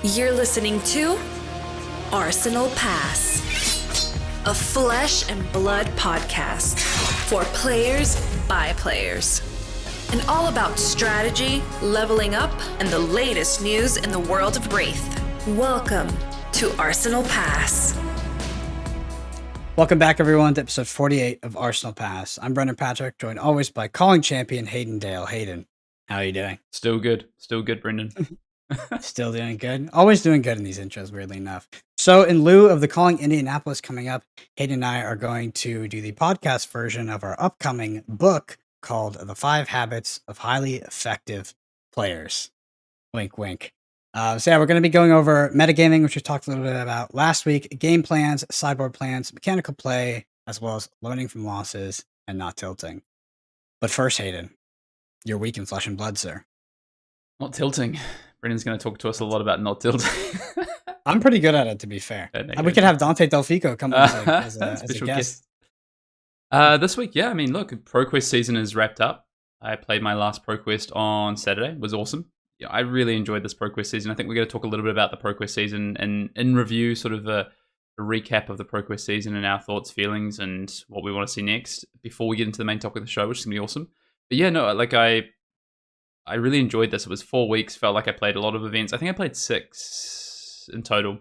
You're listening to Arsenal Pass, a flesh and blood podcast for players by players. And all about strategy, leveling up, and the latest news in the world of Wraith. Welcome to Arsenal Pass. Welcome back, everyone, to episode 48 of Arsenal Pass. I'm Brendan Patrick, joined always by calling champion Hayden Dale. Hayden, how are you doing? Still good, Brendan. Still doing good. Always doing good in these intros, weirdly enough. So, in lieu of the Calling Indianapolis coming up, Hayden and I are going to do the podcast version of our upcoming book called The 5 Habits of Highly Effective Players. Wink, wink. We're going to be going over metagaming, which we talked a little bit about last week, game plans, sideboard plans, mechanical play, as well as learning from losses and not tilting. But first, Hayden, you're weak in flesh and blood, sir. Not tilting. Brendan's going to talk to us a lot about not tilting. I'm pretty good at it, to be fair. We could have Dante Delfico come as a guest. This week, yeah. I mean, look, ProQuest season is wrapped up. I played my last ProQuest on Saturday. It was awesome. Yeah, I really enjoyed this ProQuest season. I think we're going to talk a little bit about the ProQuest season and in review, sort of a recap of the ProQuest season and our thoughts, feelings, and what we want to see next before we get into the main topic of the show, which is going to be awesome. But yeah, no, like I really enjoyed this. It was 4 weeks. Felt like I played a lot of events. I think I played 6 in total.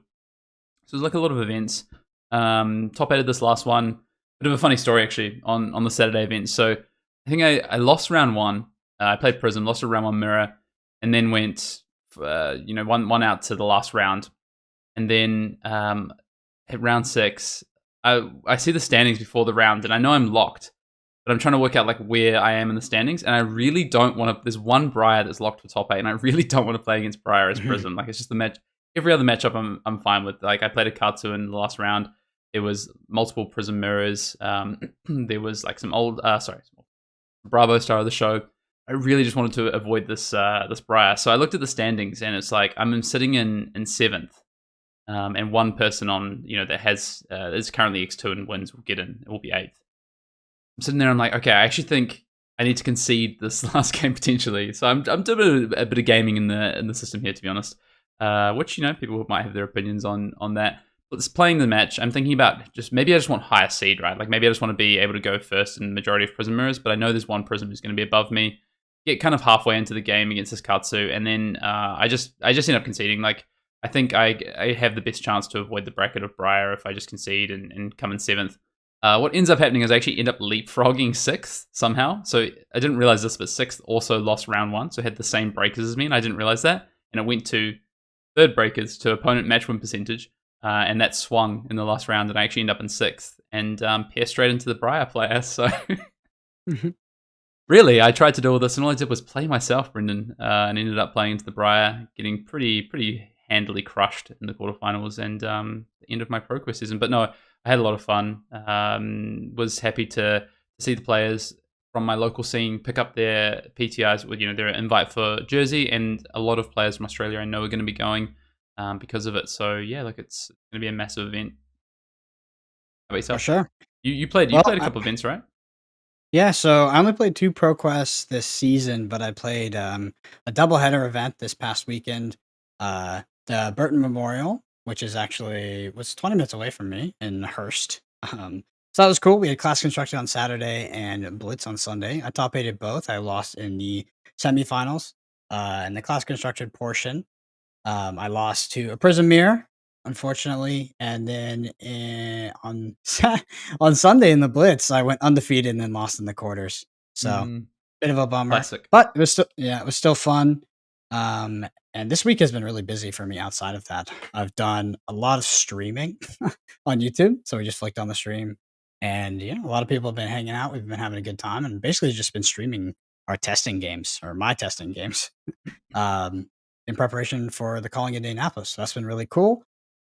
So it was like a lot of events. Top added this last one. Bit of a funny story, actually, on the Saturday event. So I think I lost round 1. I played Prism, lost a round 1 mirror, and then went, one out to the last round. And then at round 6, I see the standings before the round, and I know I'm locked. But I'm trying to work out like where I am in the standings, and I really don't want to. There's one Briar that's locked for top 8, and I really don't want to play against Briar as Prism. Like, it's just the match. Every other matchup, I'm fine with. Like, I played a Katsu in the last round. There was multiple Prism mirrors. There was like some old, Bravo star of the show. I really just wanted to avoid this Briar. So I looked at the standings, and it's like I'm sitting in 7th, and one person on that has is currently X2 and wins will get in. It will be 8th. I'm sitting there, I'm like, okay, I actually think I need to concede this last game potentially. So I'm doing a bit of gaming in the system here, to be honest. Which people might have their opinions on that. But it's playing the match. I'm thinking about maybe I just want higher seed, right? Like maybe I just want to be able to go first in the majority of Prism mirrors. But I know there's one Prism who's going to be above me. Get kind of halfway into the game against this Katsu, and then I just end up conceding. Like I think I have the best chance to avoid the bracket of Briar if I just concede and come in 7th. What ends up happening is I actually end up leapfrogging 6th somehow. So I didn't realize this, but 6th also lost round 1, so had the same breakers as me, and I didn't realize that. And it went to 3rd breakers to opponent match win percentage, and that swung in the last round, and I actually end up in 6th and pair straight into the Briar player. So really, I tried to do all this, and all I did was play myself, Brendan, and ended up playing into the Briar, getting pretty handily crushed in the quarterfinals and the end of my ProQuest season. But no, I had a lot of fun. Was happy to see the players from my local scene pick up their PTIs with their invite for Jersey, and a lot of players from Australia I know are going to be going because of it. So yeah, look, it's going to be a massive event. How about yourself? For sure. You played a couple of events, right? Yeah, so I only played 2 ProQuests this season, but I played a doubleheader event this past weekend. The Burton Memorial, which was 20 minutes away from me in Hearst. So that was cool. We had class constructed on Saturday and Blitz on Sunday. I top 8'd both. I lost in the semifinals in the class constructed portion. I lost to a Prism Mirror, unfortunately, and then on Sunday in the Blitz, I went undefeated and then lost in the quarters. So bit of a bummer. Classic. But it was still fun. And this week has been really busy for me outside of that. I've done a lot of streaming on YouTube. So we just flicked on the stream, and a lot of people have been hanging out. We've been having a good time, and basically just been streaming our testing games, or my testing games, in preparation for the Calling Indianapolis. So that's been really cool.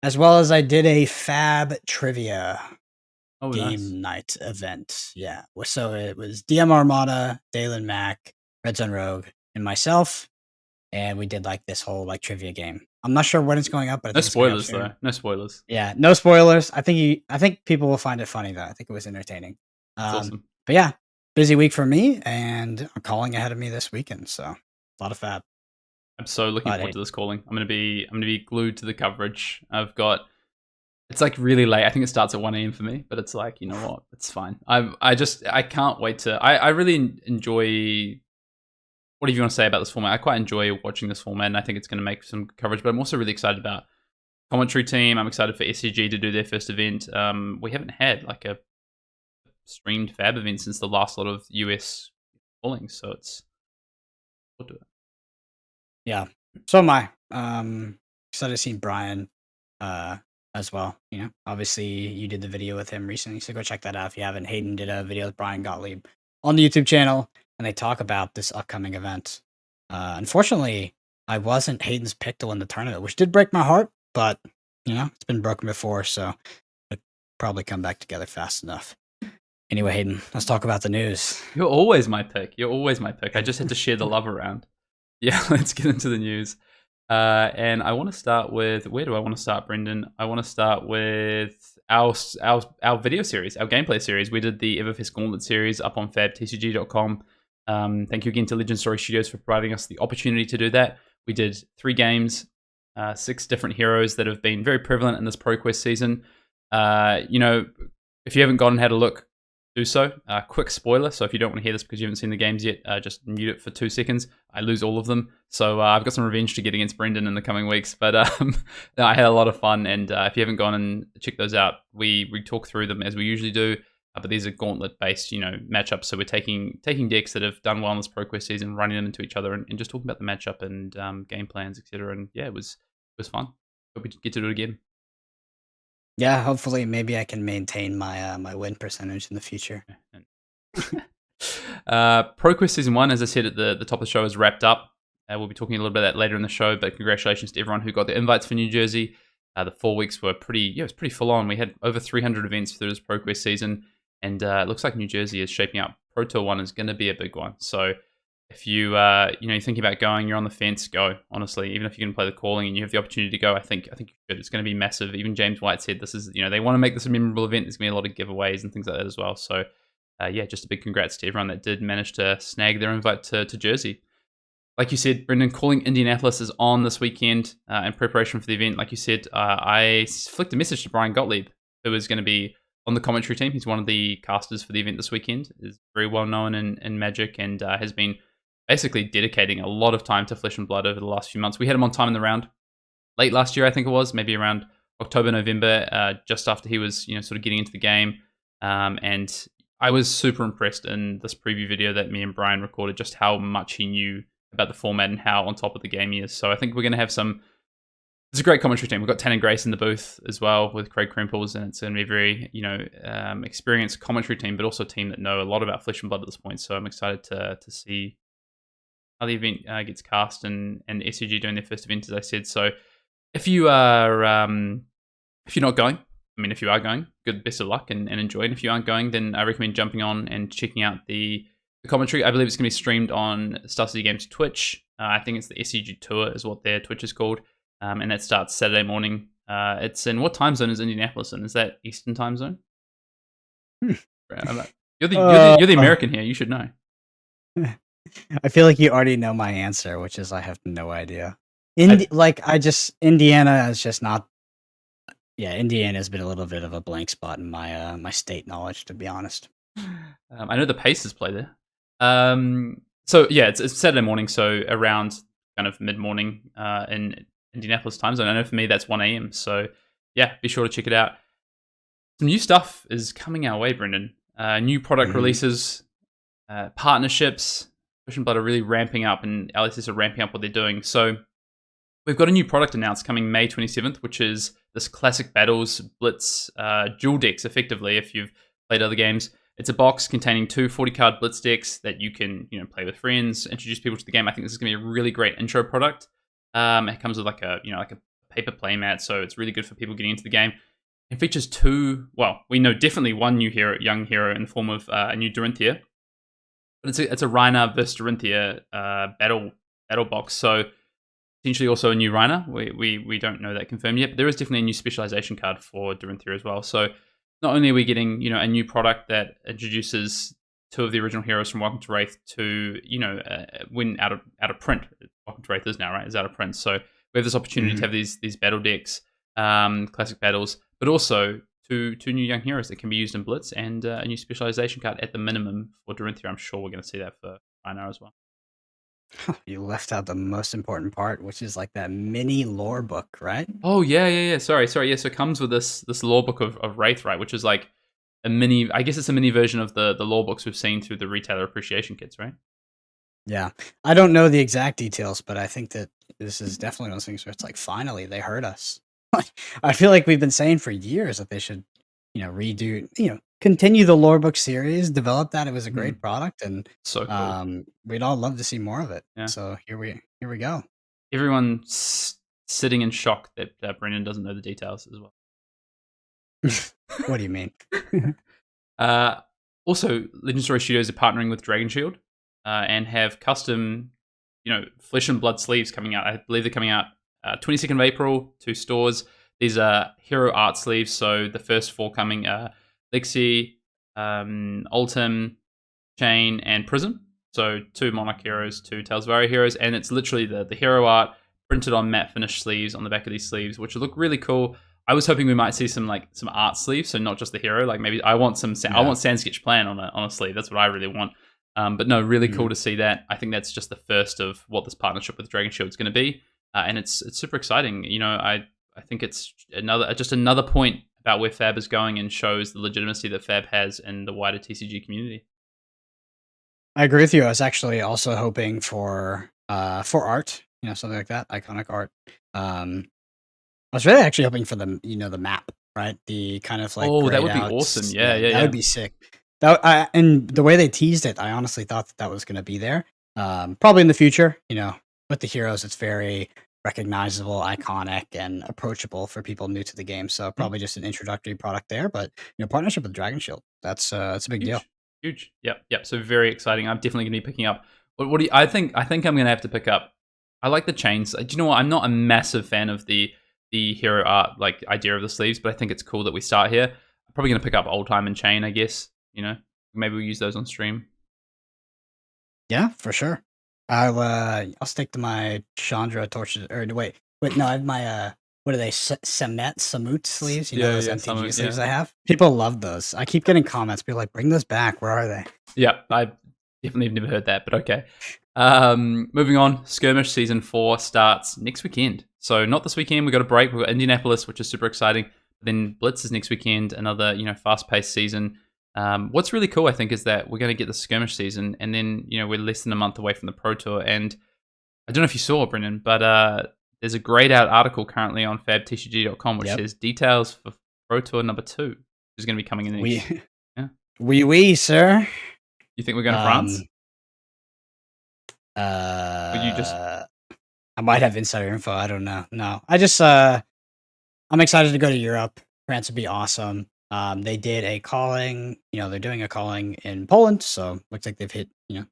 As well as I did a Fab Trivia game night event. Yeah. So it was DM Armada, Dalen Mack, Red Sun Rogue, and myself. And we did like this whole trivia game. I'm not sure when it's going up, but no spoilers though. No spoilers. Yeah, no spoilers. I think people will find it funny though. I think it was entertaining. Awesome. But yeah, busy week for me, and I'm calling ahead of me this weekend, so a lot of Fab. I'm so looking forward to this calling. I'm gonna be glued to the coverage. It's like really late. I think it starts at 1 a.m. for me, but it's like, you know what? It's fine. I can't wait to. I really enjoy. Whatever you want to say about this format, I quite enjoy watching this format, and I think it's going to make some coverage. But I'm also really excited about commentary team. I'm excited for SCG to do their first event. We haven't had like a streamed Fab event since the last lot of US callings, so we'll do it. Yeah, so am I. Excited to see Brian as well. You know, obviously you did the video with him recently, so go check that out if you haven't. Hayden did a video with Brian Gottlieb on the YouTube channel, and they talk about this upcoming event. Unfortunately, I wasn't Hayden's pick to win the tournament, which did break my heart, but you know, it's been broken before, so it'll probably come back together fast enough. Anyway, Hayden, let's talk about the news. You're always my pick. I just had to share the love around. Yeah, let's get into the news. And I want to start with, where do I want to start, Brendan? I want to start with our video series, our gameplay series. We did the Everfest Gauntlet series up on fabtcg.com. Thank you again to Legend Story Studios for providing us the opportunity to do that. We did 3 games, 6 different heroes that have been very prevalent in this ProQuest season. You know, if you haven't gone and had a look, do so. Quick spoiler, so if you don't want to hear this because you haven't seen the games yet, just mute it for 2 seconds. I lose all of them, so I've got some revenge to get against Brendan in the coming weeks, but no, I had a lot of fun, and if you haven't gone and checked those out, we talk through them as we usually do, but these are gauntlet-based, you know, matchups, so we're taking decks that have done well in this ProQuest season, running them into each other, and just talking about the matchup and game plans, etc., and yeah, it was fun. Hope we get to do it again. Yeah, hopefully, maybe I can maintain my my win percentage in the future. ProQuest Season 1, as I said at the top of the show, is wrapped up. We'll be talking a little bit about that later in the show, but congratulations to everyone who got the invites for New Jersey. The 4 weeks were it was pretty full on. We had over 300 events through this ProQuest season, and it looks like New Jersey is shaping up. Pro Tour 1 is going to be a big one. So if you're thinking about going, you're on the fence, go. Honestly, even if you can play the calling and you have the opportunity to go, I think you should. It's going to be massive. Even James White said this is, they want to make this a memorable event. There's going to be a lot of giveaways and things like that as well. So just a big congrats to everyone that did manage to snag their invite to Jersey. Like you said, Brendan, calling Indianapolis is on this weekend in preparation for the event. Like you said, I flicked a message to Brian Gottlieb, who is going to be on the commentary team. He's one of the casters for the event this weekend. Is very well known in Magic and has been basically dedicating a lot of time to Flesh and Blood over the last few months. We had him on Time in the Round late last year, I think it was, maybe around October, November, just after he was sort of getting into the game. And I was super impressed in this preview video that me and Brian recorded, just how much he knew about the format and how on top of the game he is. So I think we're going to have it's a great commentary team. We've got Tanner Grace in the booth as well with Craig Krempels, and it's going to be a very, experienced commentary team, but also a team that know a lot about Flesh and Blood at this point. So I'm excited to see how the event gets cast and SCG doing their first event, as I said. So if you are, if you're not going, if you are going, good, best of luck and enjoy. And if you aren't going, then I recommend jumping on and checking out the commentary. I believe it's going to be streamed on Star City Games Twitch. I think it's the SCG Tour is what their Twitch is called. And that starts Saturday morning. It's in, what time zone is Indianapolis in? Is that Eastern time zone? You're the American here. You should know. I feel like you already know my answer, which is I have no idea. Indiana is just not. Yeah, Indiana has been a little bit of a blank spot in my my state knowledge, to be honest. I know the Pacers play there. So yeah, it's Saturday morning, so around kind of mid-morning in Indianapolis time zone. I know for me that's 1 a.m. So yeah, be sure to check it out. Some new stuff is coming our way, Brendan. New product releases, partnerships. Flesh and Blood are really ramping up, and LSS are ramping up what they're doing. So we've got a new product announced coming May 27th, which is this Classic Battles Blitz dual decks, effectively, if you've played other games. It's a box containing 2 40-card Blitz decks that you can play with friends, introduce people to the game. I think this is going to be a really great intro product. It comes with like a paper playmat, so it's really good for people getting into the game. It features we know definitely one new young hero in the form of a new Dorinthia. But it's a Rhina versus Dorinthia battle box, so potentially also a new Rhina. We don't know that confirmed yet, but there is definitely a new specialization card for Dorinthia as well. So not only are we getting a new product that introduces 2 of the original heroes from Welcome to Wraith to win out of print, Wraithers now, right? Is out of print. So we have this opportunity to have these battle decks, classic battles, but also two new young heroes that can be used in Blitz and a new specialization card at the minimum for Dorinthia. I'm sure we're going to see that for Rhinar as well. You left out the most important part, which is like that mini lore book, right? Oh yeah. Sorry. Yeah, so it comes with this lore book of Wraith, right? Which is like a mini. I guess it's a mini version of the lore books we've seen through the retailer appreciation kits, right? Yeah. I don't know the exact details, but I think that this is definitely one of those things where it's like, finally, they heard us. I feel like we've been saying for years that they should, redo, continue the lore book series, develop that. It was a great product, and So cool. we'd all love to see more of it. Yeah. So here we go. Everyone's sitting in shock that Brendan doesn't know the details as well. What do you mean? Also, Legend Story Studios are partnering with Dragon Shield and have custom, flesh and blood sleeves coming out. I believe they're coming out 22nd of April to stores. These are hero art sleeves. So the first four coming Lexi, Ultim, Chain, and Prism. So 2 Monarch heroes, 2 Tales of Aria heroes, and it's literally the hero art printed on matte finish sleeves on the back of these sleeves, which look really cool. I was hoping we might see some art sleeves, so not just the hero. Like maybe I want I want Sand Sketch Plan on a sleeve. That's what I really want. But no, really cool to see that. I think that's just the first of what this partnership with Dragon Shield is going to be, and it's super exciting. I think it's another point about where Fab is going and shows the legitimacy that Fab has in the wider TCG community. I agree with you. I was actually also hoping for art, something like that, iconic art. I was really actually hoping for the map, right? The kind of like that would be outs. awesome. Yeah. That would be sick. And the way they teased it, I honestly thought that was going to be there. Probably in the future, with the heroes, it's very recognizable, iconic, and approachable for people new to the game. So probably just an introductory product there. But partnership with Dragon Shield, that's a big deal. Huge. Yep. So very exciting. I'm definitely going to be picking up. What do you? I think I'm going to have to pick up. I like the chains. Do you know what? I'm not a massive fan of the hero art idea of the sleeves, but I think it's cool that we start here. I'm probably going to pick up Old Time and Chain, I guess. Maybe we'll use those on stream. Yeah, for sure. I'll stick to my Chandra torches. Or wait, no, I have my what are they? Samut sleeves. Those MTG sleeves I have. People love those. I keep getting comments. People are like, bring those back. Where are they? Yeah, I definitely have never heard that, but okay. Moving on, Skirmish Season 4 starts next weekend. So not this weekend, we've got a break. We've got Indianapolis, which is super exciting. Then Blitz is next weekend, another, fast-paced season. What's really cool, I think, is that we're going to get the Skirmish season, and then, we're less than a month away from the Pro Tour. And I don't know if you saw, Brendan, but there's a grayed out article currently on fabtcg.com which says details for Pro Tour number 2, which is going to be coming in next. Oui, sir. You think we're going to France? Would you just? I might have insider info. I don't know. No, I just I'm excited to go to Europe. France would be awesome. They did a calling. They're doing a calling in Poland, so looks like they've hit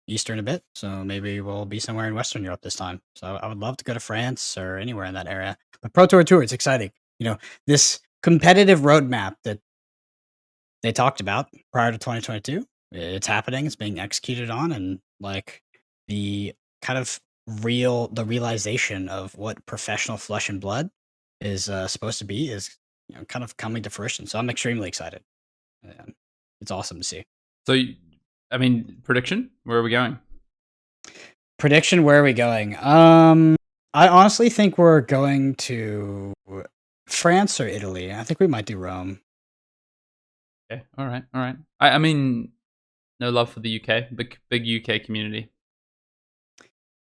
Eastern a bit. So maybe we'll be somewhere in Western Europe this time. So I would love to go to France or anywhere in that area. But Pro Tour, it's exciting. This competitive roadmap that they talked about prior to 2022. It's happening. It's being executed on, and the kind of realization of what professional flesh and blood is supposed to be is kind of coming to fruition. So I'm extremely excited. It's awesome to see. So, prediction? Where are we going? Prediction? Where are we going? I honestly think we're going to France or Italy. I think we might do Rome. Okay. All right. I mean, no love for the UK. Big UK community.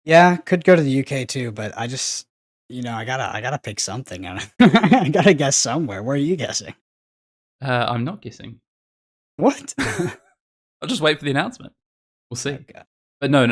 Yeah, could go to the UK too, but I just, I gotta pick something. I gotta guess somewhere. Where are you guessing? I'm not guessing. What? I'll just wait for the announcement. We'll see. Okay. But no,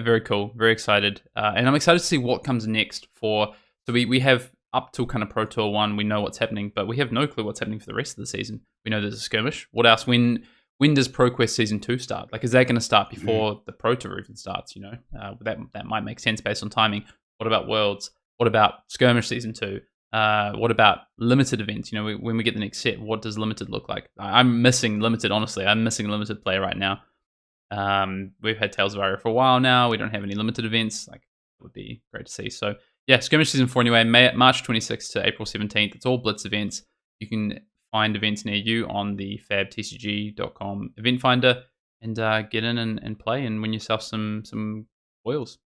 very cool. Very excited. And I'm excited to see what comes next so we have up till kind of Pro Tour 1, we know what's happening, but we have no clue what's happening for the rest of the season. We know there's a skirmish. What else? When does ProQuest Season 2 start? Is that going to start before the Pro Tour even starts? That might make sense based on timing. What about Worlds? What about Skirmish Season 2? What about limited events? When we get the next set, what does limited look like? I'm missing limited, honestly. I'm missing limited play right now. We've had Tales of Aria for a while now. We don't have any limited events. would be great to see. So yeah, Skirmish Season 4 anyway, March 26th to April 17th. It's all Blitz events. You can find events near you on the fabtcg.com event finder and get in and play and win yourself some oils.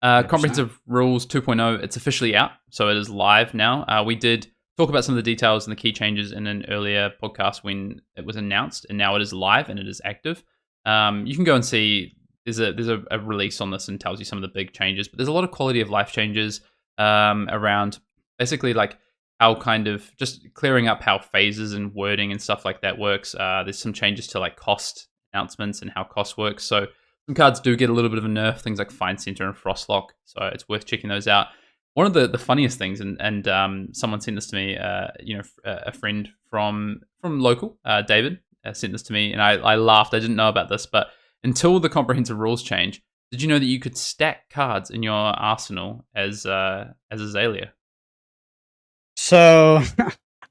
100%. Comprehensive Rules 2.0, it's officially out, so it is live now. We did talk about some of the details and the key changes in an earlier podcast when it was announced, and now it is live and it is active. You can go and see there's a release on this and tells you some of the big changes, but there's a lot of quality of life changes around basically like how kind of just clearing up how phases and wording and stuff like that works. There's some changes to like cost announcements and how cost works. So some cards do get a little bit of a nerf, things like Fine Center and Frostlock. So it's worth checking those out. One of the funniest things, and someone sent this to me, a friend from local, David, sent this to me, and I laughed. I didn't know about this, but until the comprehensive rules change, did you know that you could stack cards in your arsenal as Azalea? So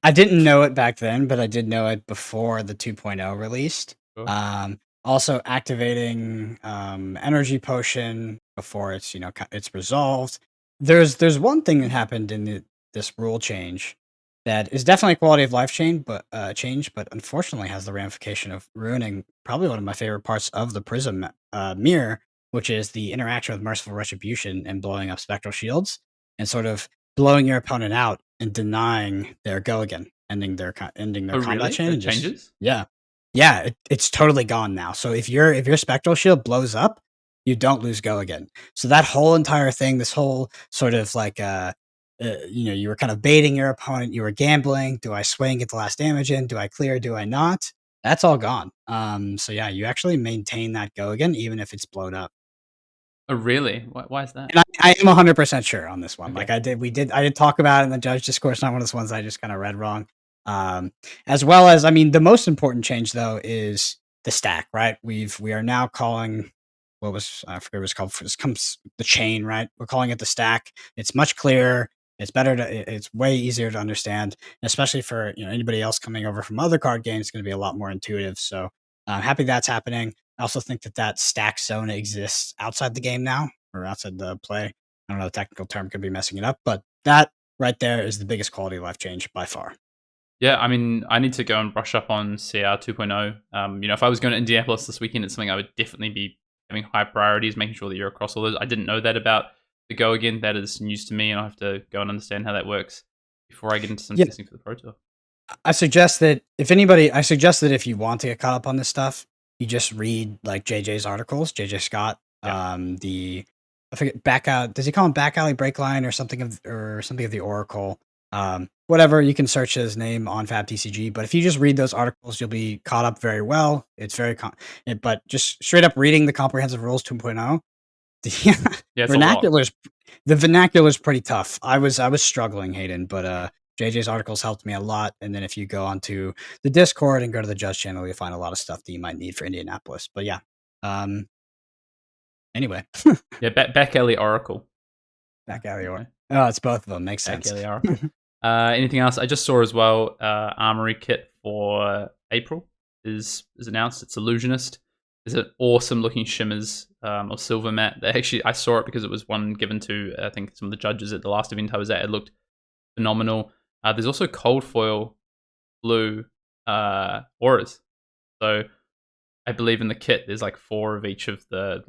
I didn't know it back then, but I did know it before the 2.0 released. Sure. Also activating energy potion before it's it's resolved. There's one thing that happened in this rule change that is definitely a quality of life change, but unfortunately has the ramification of ruining probably one of my favorite parts of the Prism mirror, which is the interaction with Merciful Retribution and blowing up spectral shields and sort of blowing your opponent out and denying their go again, ending their combat Really? chain. That And just, changes? yeah, it's totally gone now. So if your spectral shield blows up, you don't lose go again. So that whole entire thing, this whole sort of like you were kind of baiting your opponent, you were gambling. Do I swing, get the last damage in? Do I clear? Do I not? That's all gone. So yeah, you actually maintain that go again, even if it's blown up. Oh, really? Why is that? And I am 100% sure on this one. Okay. Like I did talk about it in the judge discourse. Not one of those ones I just kind of read wrong. As well as, I mean, the most important change though is the stack, right? We are now calling I forget what it's called. This comes the chain, right? We're calling it the stack. It's much clearer. It's better it's way easier to understand, and especially for anybody else coming over from other card games. It's going to be a lot more intuitive. So I'm happy that's happening. I also think that stack zone exists outside the game now, or outside the play. I don't know the technical term, could be messing it up, but that right there is the biggest quality of life change by far. Yeah, I mean, I need to go and brush up on CR 2.0. If I was going to Indianapolis this weekend, it's something I would definitely be having high priorities, making sure that you're across all those. I didn't know that about the go again. That is news to me, and I'll have to go and understand how that works before I get into some testing for the Pro Tour. I suggest that if you want to get caught up on this stuff, you just read like JJ's articles, JJ Scott. Yeah. I forget does he call him Back Alley Breakline or something of the Oracle? Whatever, you can search his name on FabTCG, but if you just read those articles, you'll be caught up very well. It's very but just straight up reading the comprehensive rules 2.0, the vernacular is pretty tough. I was struggling, Hayden, but JJ's articles helped me a lot. And then if you go onto the Discord and go to the Judge channel, you'll find a lot of stuff that you might need for Indianapolis. But yeah, anyway, yeah, Back Alley Oracle. Back Alley Oracle. Oh, it's both of them. Makes sense. Back Alley Oracle. Anything else? I just saw as well, Armory kit for April is announced. It's Illusionist. It's an awesome looking shimmers or silver matte. Actually, I saw it because it was one given to I think some of the judges at the last event I was at. It looked phenomenal. There's also cold foil blue auras. So I believe in the kit there's like 4 of each of the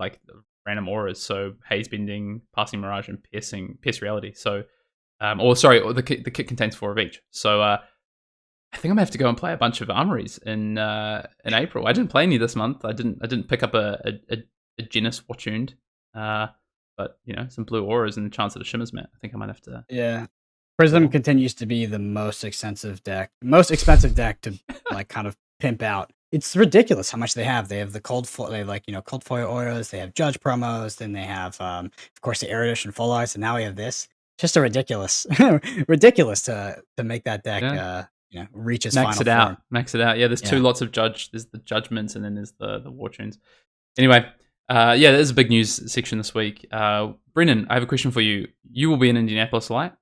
random auras. So haze bending, passing mirage, and pierce reality. So the kit contains 4 of each. So I think I'm gonna have to go and play a bunch of armories in April. I didn't play any this month. I didn't pick up a Genis Wattuned, but some blue auras and the chance at a shimmers mat. I think I might have to. Yeah, Prism continues to be the most expensive deck to kind of pimp out. It's ridiculous how much they have. They have the cold foil. They have cold foil auras. They have judge promos. Then they have of course the air edition full arts, and now we have this. Just a ridiculous to make that deck reach its final form. Max it out. Yeah, there's 2 lots of judge. There's the judgments, and then there's the war tunes. Anyway, there's a big news section this week. Brennan, I have a question for you. You will be in Indianapolis, right?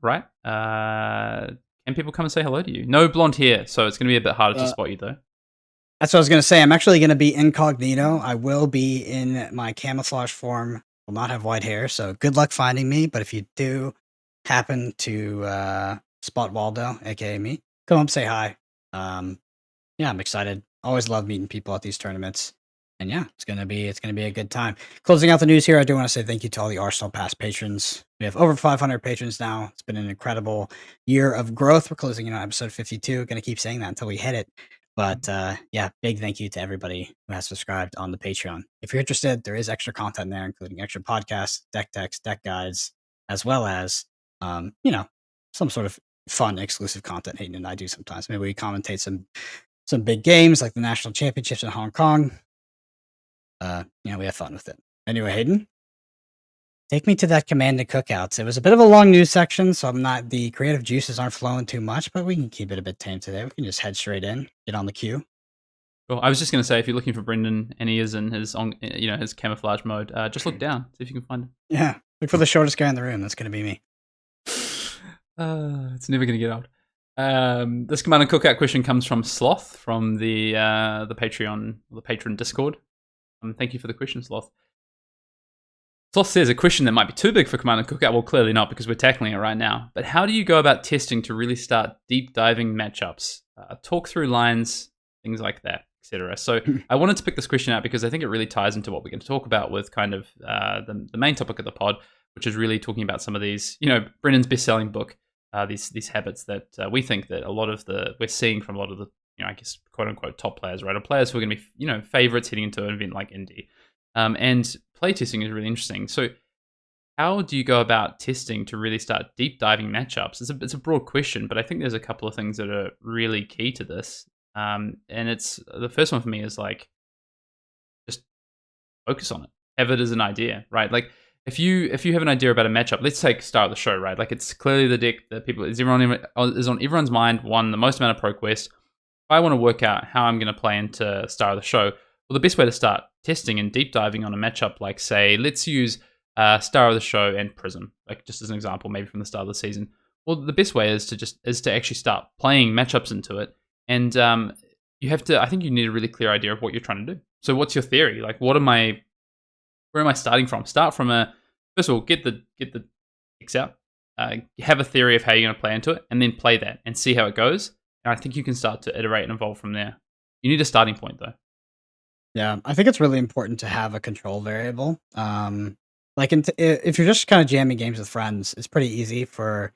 Can people come and say hello to you? No blonde hair, so it's going to be a bit harder to spot you though. That's what I was going to say. I'm actually going to be incognito. I will be in my camouflage form will not have white hair, so good luck finding me. But if you do happen to spot Waldo, aka me, come up, say hi. Yeah, I'm excited. Always love meeting people at these tournaments. And yeah, it's gonna be a good time. Closing out the news here, I do want to say thank you to all the Arsenal Pass patrons. We have over 500 patrons now. It's been an incredible year of growth. We're closing in on episode 52. Gonna keep saying that until we hit it. But yeah, big thank you to everybody who has subscribed on the Patreon. If you're interested, there is extra content there, including extra podcasts, deck techs, deck guides, as well as some sort of fun exclusive content Hayden and I do sometimes. Maybe we commentate some big games like the national championships in Hong Kong. We have fun with it. Anyway, Hayden, take me to that command and cookouts. It was a bit of a long news section, so the creative juices aren't flowing too much, but we can keep it a bit tame today. We can just head straight in, get on the queue. Well, I was just going to say, if you're looking for Brendan and he is in his his camouflage mode, just look down, see if you can find him. Yeah, look for the shortest guy in the room. That's going to be me. It's never going to get old. This command and cookout question comes from Sloth from the Patreon, the patron Discord. Thank you for the question, Sloth. Sloth says a question that might be too big for command and cookout. Well, clearly not, because we're tackling it right now. But how do you go about testing to really start deep diving matchups? Talk through lines, things like that, etc. So I wanted to pick this question out because I think it really ties into what we're going to talk about with kind of the main topic of the pod, which is really talking about some of these, Brennan's best-selling book, these habits that we think that we're seeing from a lot of the, I guess, quote-unquote top players, right? Or players who are going to be, favorites heading into an event like Indy. And playtesting is really interesting. So how do you go about testing to really start deep diving matchups? It's a broad question, but I think there's a couple of things that are really key to this. And it's the first one for me is like, just focus on it. Have it as an idea, right? Like if you have an idea about a matchup, let's take start of the show, right? Like it's clearly the deck that is on everyone's mind, won the most amount of ProQuest. If I want to work out how I'm going to play into start of the show, well, the best way to start testing and deep diving on a matchup, like say, let's use Star of the Show and Prism, like just as an example, maybe from the start of the season. Well, the best way is to actually start playing matchups into it, and I think you need a really clear idea of what you're trying to do. So, what's your theory? Like, where am I starting from? Start from first of all, get the decks out, have a theory of how you're going to play into it, and then play that and see how it goes. And I think you can start to iterate and evolve from there. You need a starting point, though. Yeah, I think it's really important to have a control variable. If you're just kind of jamming games with friends, it's pretty easy for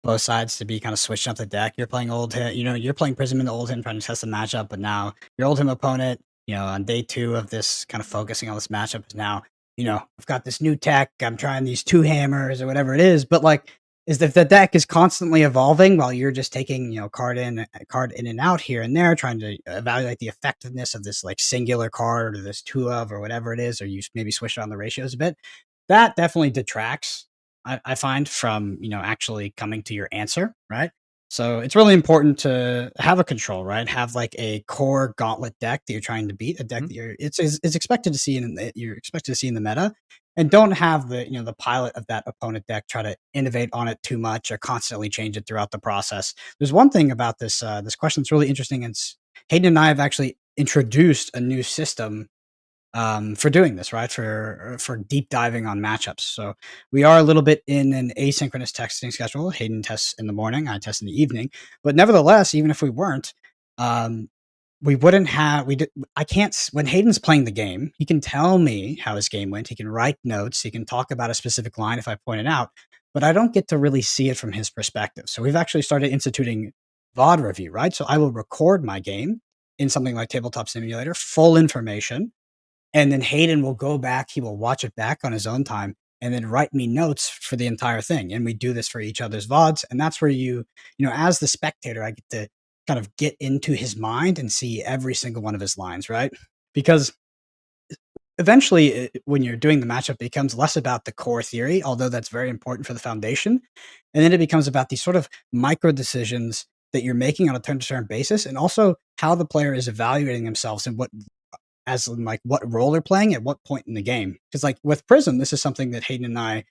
both sides to be kind of switching up the deck. You're playing old him, you're playing Prism in the old him, trying to test the matchup, but now your old him opponent, on day 2 of this kind of focusing on this matchup is now, I've got this new tech, I'm trying these 2 hammers or whatever it is, but like, is that the deck is constantly evolving while you're just taking, card in and out here and there, trying to evaluate the effectiveness of this like singular card or this 2 of or whatever it is, or you maybe switch around the ratios a bit. That definitely detracts, I find, from actually coming to your answer, right? So it's really important to have a control, right? Have like a core gauntlet deck that you're trying to beat, a deck that it's expected to see you're expected to see in the meta, and don't have the pilot of that opponent deck try to innovate on it too much or constantly change it throughout the process. There's one thing about this question that's really interesting, and Hayden and I have actually introduced a new system for doing this, right? For deep diving on matchups. So we are a little bit in an asynchronous texting schedule. Hayden tests in the morning, I test in the evening. But nevertheless, even if we weren't, we wouldn't have. I can't. When Hayden's playing the game, he can tell me how his game went. He can write notes. He can talk about a specific line if I point it out. But I don't get to really see it from his perspective. So we've actually started instituting VOD review, right? So I will record my game in something like Tabletop Simulator, full information. And then Hayden will go back, he will watch it back on his own time and then write me notes for the entire thing. And we do this for each other's VODs. And that's where as the spectator, I get to kind of get into his mind and see every single one of his lines, right? Because eventually, when you're doing the matchup, it becomes less about the core theory, although that's very important for the foundation. And then it becomes about these sort of micro decisions that you're making on a turn-to-turn basis, and also how the player is evaluating themselves and what role they're playing at what point in the game. Because like with Prism, this is something that Hayden and I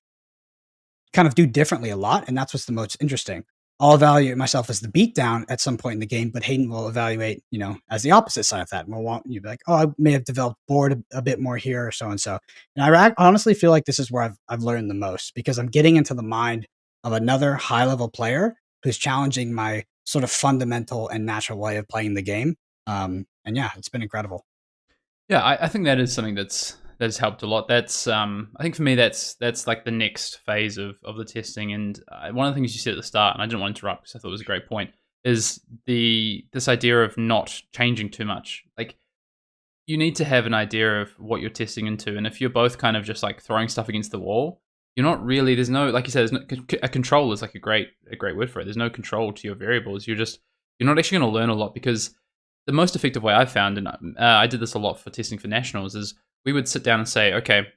kind of do differently a lot, and that's what's the most interesting. I'll evaluate myself as the beatdown at some point in the game, but Hayden will evaluate, as the opposite side of that. And we'll want you to be like, oh, I may have developed board a bit more here or so and so. And I honestly feel like this is where I've learned the most, because I'm getting into the mind of another high level player who's challenging my sort of fundamental and natural way of playing the game. And yeah, it's been incredible. Yeah, I think that is something that has helped a lot. That's I think for me that's like the next phase of the testing. And one of the things you said at the start, and I didn't want to interrupt because I thought it was a great point, is this idea of not changing too much. Like, you need to have an idea of what you're testing into, and if you're both kind of just like throwing stuff against the wall, you're not really. There's no, like you said, a control is like a great word for it. There's no control to your variables. You're not actually going to learn a lot, because the most effective way I've found, and I did this a lot for testing for nationals, is we would sit down and say, okay,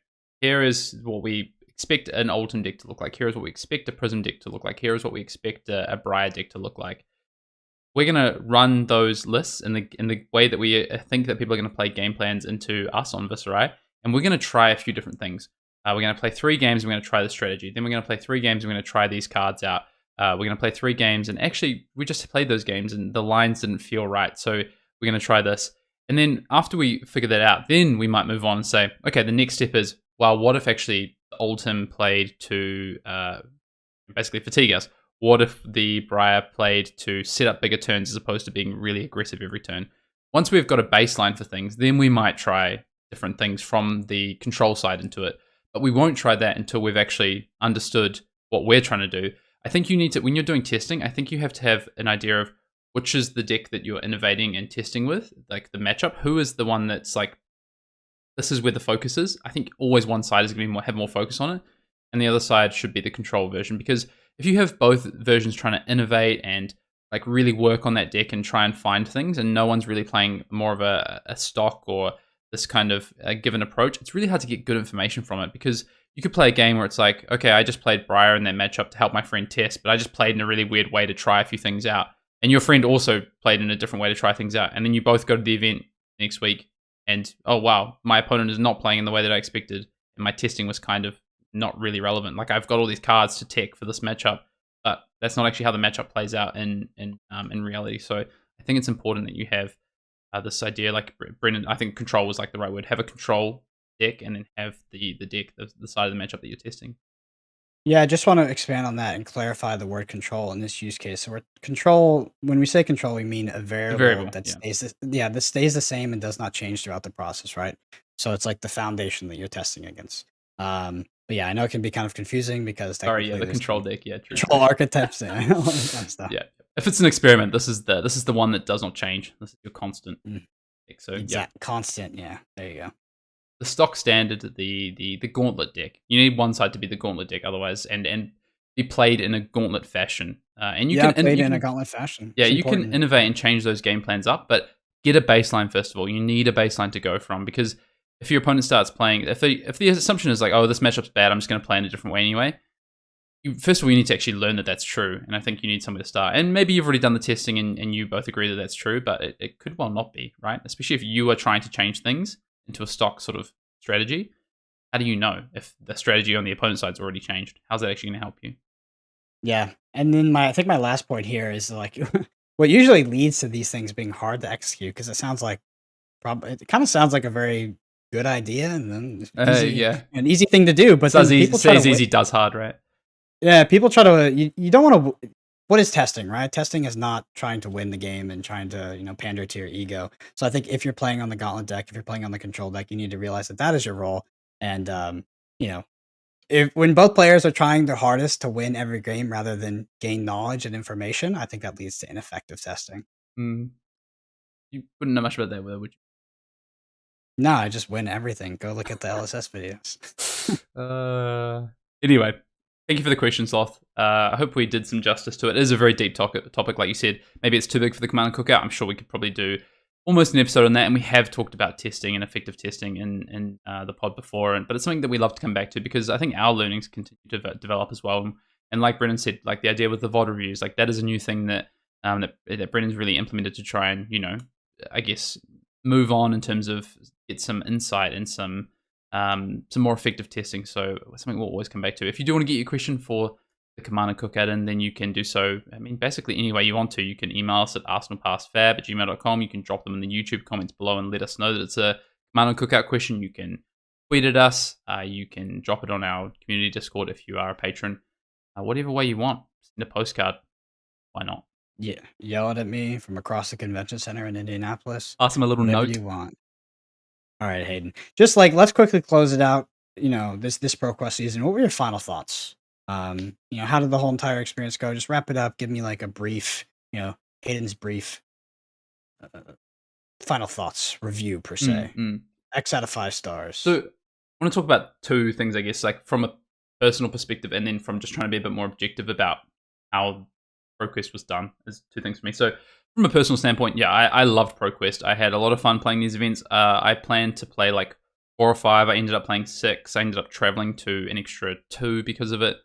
here is what we expect an Alton deck to look like. Here is what we expect a Prism deck to look like. Here is what we expect a Briar deck to look like. We're going to run those lists in the way that we think that people are going to play game plans into us on Viserai, and we're going to try a few different things. We're going to play 3 games, and we're going to try the strategy. Then we're going to play 3 games, and we're going to try these cards out. We're going to play 3 games, and actually, we just played those games, and the lines didn't feel right, so we're going to try this. And then after we figure that out, then we might move on and say, okay, the next step is, well, what if actually Oldhim played to basically fatigue us? What if the Briar played to set up bigger turns as opposed to being really aggressive every turn? Once we've got a baseline for things, then we might try different things from the control side into it. But we won't try that until we've actually understood what we're trying to do. I think you need to, when you're doing testing, I think you have to have an idea of which is the deck that you're innovating and testing with, like the matchup. Who is the one that's like, this is where the focus is? I think always one side is going to have more focus on it, and the other side should be the control version. Because if you have both versions trying to innovate and like really work on that deck and try and find things, and no one's really playing more of a stock or this kind of given approach, it's really hard to get good information from it. Because you could play a game where it's like, okay, I just played Briar in that matchup to help my friend test, but I just played in a really weird way to try a few things out. And your friend also played in a different way to try things out. And then you both go to the event next week and, oh, wow, my opponent is not playing in the way that I expected. And my testing was kind of not really relevant. Like, I've got all these cards to tech for this matchup, but that's not actually how the matchup plays out in reality. So I think it's important that you have this idea, like Brendan, I think control was like the right word. Have a control deck and then have the deck, the side of the matchup that you're testing. Yeah, I just want to expand on that and clarify the word control in this use case. So we're control, when we say control, we mean a variable that stays that stays the same and does not change throughout the process, right? So it's like the foundation that you're testing against. But yeah, I know it can be kind of confusing because the control deck, true. Control archetypes, all that kind of stuff. Yeah. If it's an experiment, this is the one that does not change. This is your constant. So constant, yeah. There you go. The stock standard, the gauntlet deck. You need one side to be the gauntlet deck, otherwise, and be played in a gauntlet fashion. And you can played in a gauntlet fashion. Yeah, you can innovate and change those game plans up, but get a baseline first of all. You need a baseline to go from, because if your opponent starts playing, if the assumption is like, oh, this matchup's bad, I'm just going to play in a different way anyway. First of all, you need to actually learn that that's true, and I think you need somewhere to start. And maybe you've already done the testing and you both agree that that's true, but it could well not be, right? Especially if you are trying to change things into a stock sort of strategy. How do you know if the strategy on the opponent's side's already changed? How's that actually going to help you? Yeah, and then I think my last point here is like what usually leads to these things being hard to execute, because it sounds like it kind of sounds like a very good idea and then an easy thing to do, but says easy does hard, right? Yeah, people try to you don't want to. What is testing, right? Testing is not trying to win the game and trying to, pander to your ego. So I think if you're playing on the gauntlet deck, if you're playing on the control deck, you need to realize that is your role. And, when both players are trying their hardest to win every game rather than gain knowledge and information, I think that leads to ineffective testing. You wouldn't know much about that, would you? No, I just win everything. Go look at the LSS videos. Anyway. Thank you for the question, Sloth. I hope we did some justice to it. It is a very deep topic, like you said. Maybe it's too big for the Command & Cookout. I'm sure we could probably do almost an episode on that, and we have talked about testing and effective testing in the pod before, but it's something that we love to come back to, because I think our learnings continue to develop as well. And like Brendan said, like the idea with the VOD reviews, like that is a new thing that Brendan's really implemented to try and, I guess, move on in terms of get some insight and some more effective testing. So something we'll always come back to. If you do want to get your question for the command and Cookout in, then you can do so, I mean, basically any way you want to. You can email us at arsenalpassfab@gmail.com. You can drop them in the YouTube comments below and let us know that it's a command and Cookout question. You can tweet at us. You can drop it on our community Discord if you are a patron. Whatever way you want. Send a postcard. Why not? Yeah, yell it at me from across the convention center in Indianapolis. Ask them a little Whatever note. you want. All right, Hayden. Just like let's quickly close it out. This ProQuest season. What were your final thoughts? How did the whole entire experience go? Just wrap it up. Give me like a brief, Hayden's brief final thoughts review per se. X out of 5 stars. So I want to talk about two things, I guess, like from a personal perspective, and then from just trying to be a bit more objective about how ProQuest was done. Is two things for me. So from a personal standpoint, yeah, I loved ProQuest. I had a lot of fun playing these events. I planned to play like 4 or 5. I ended up playing 6. I ended up traveling to an extra 2 because of it.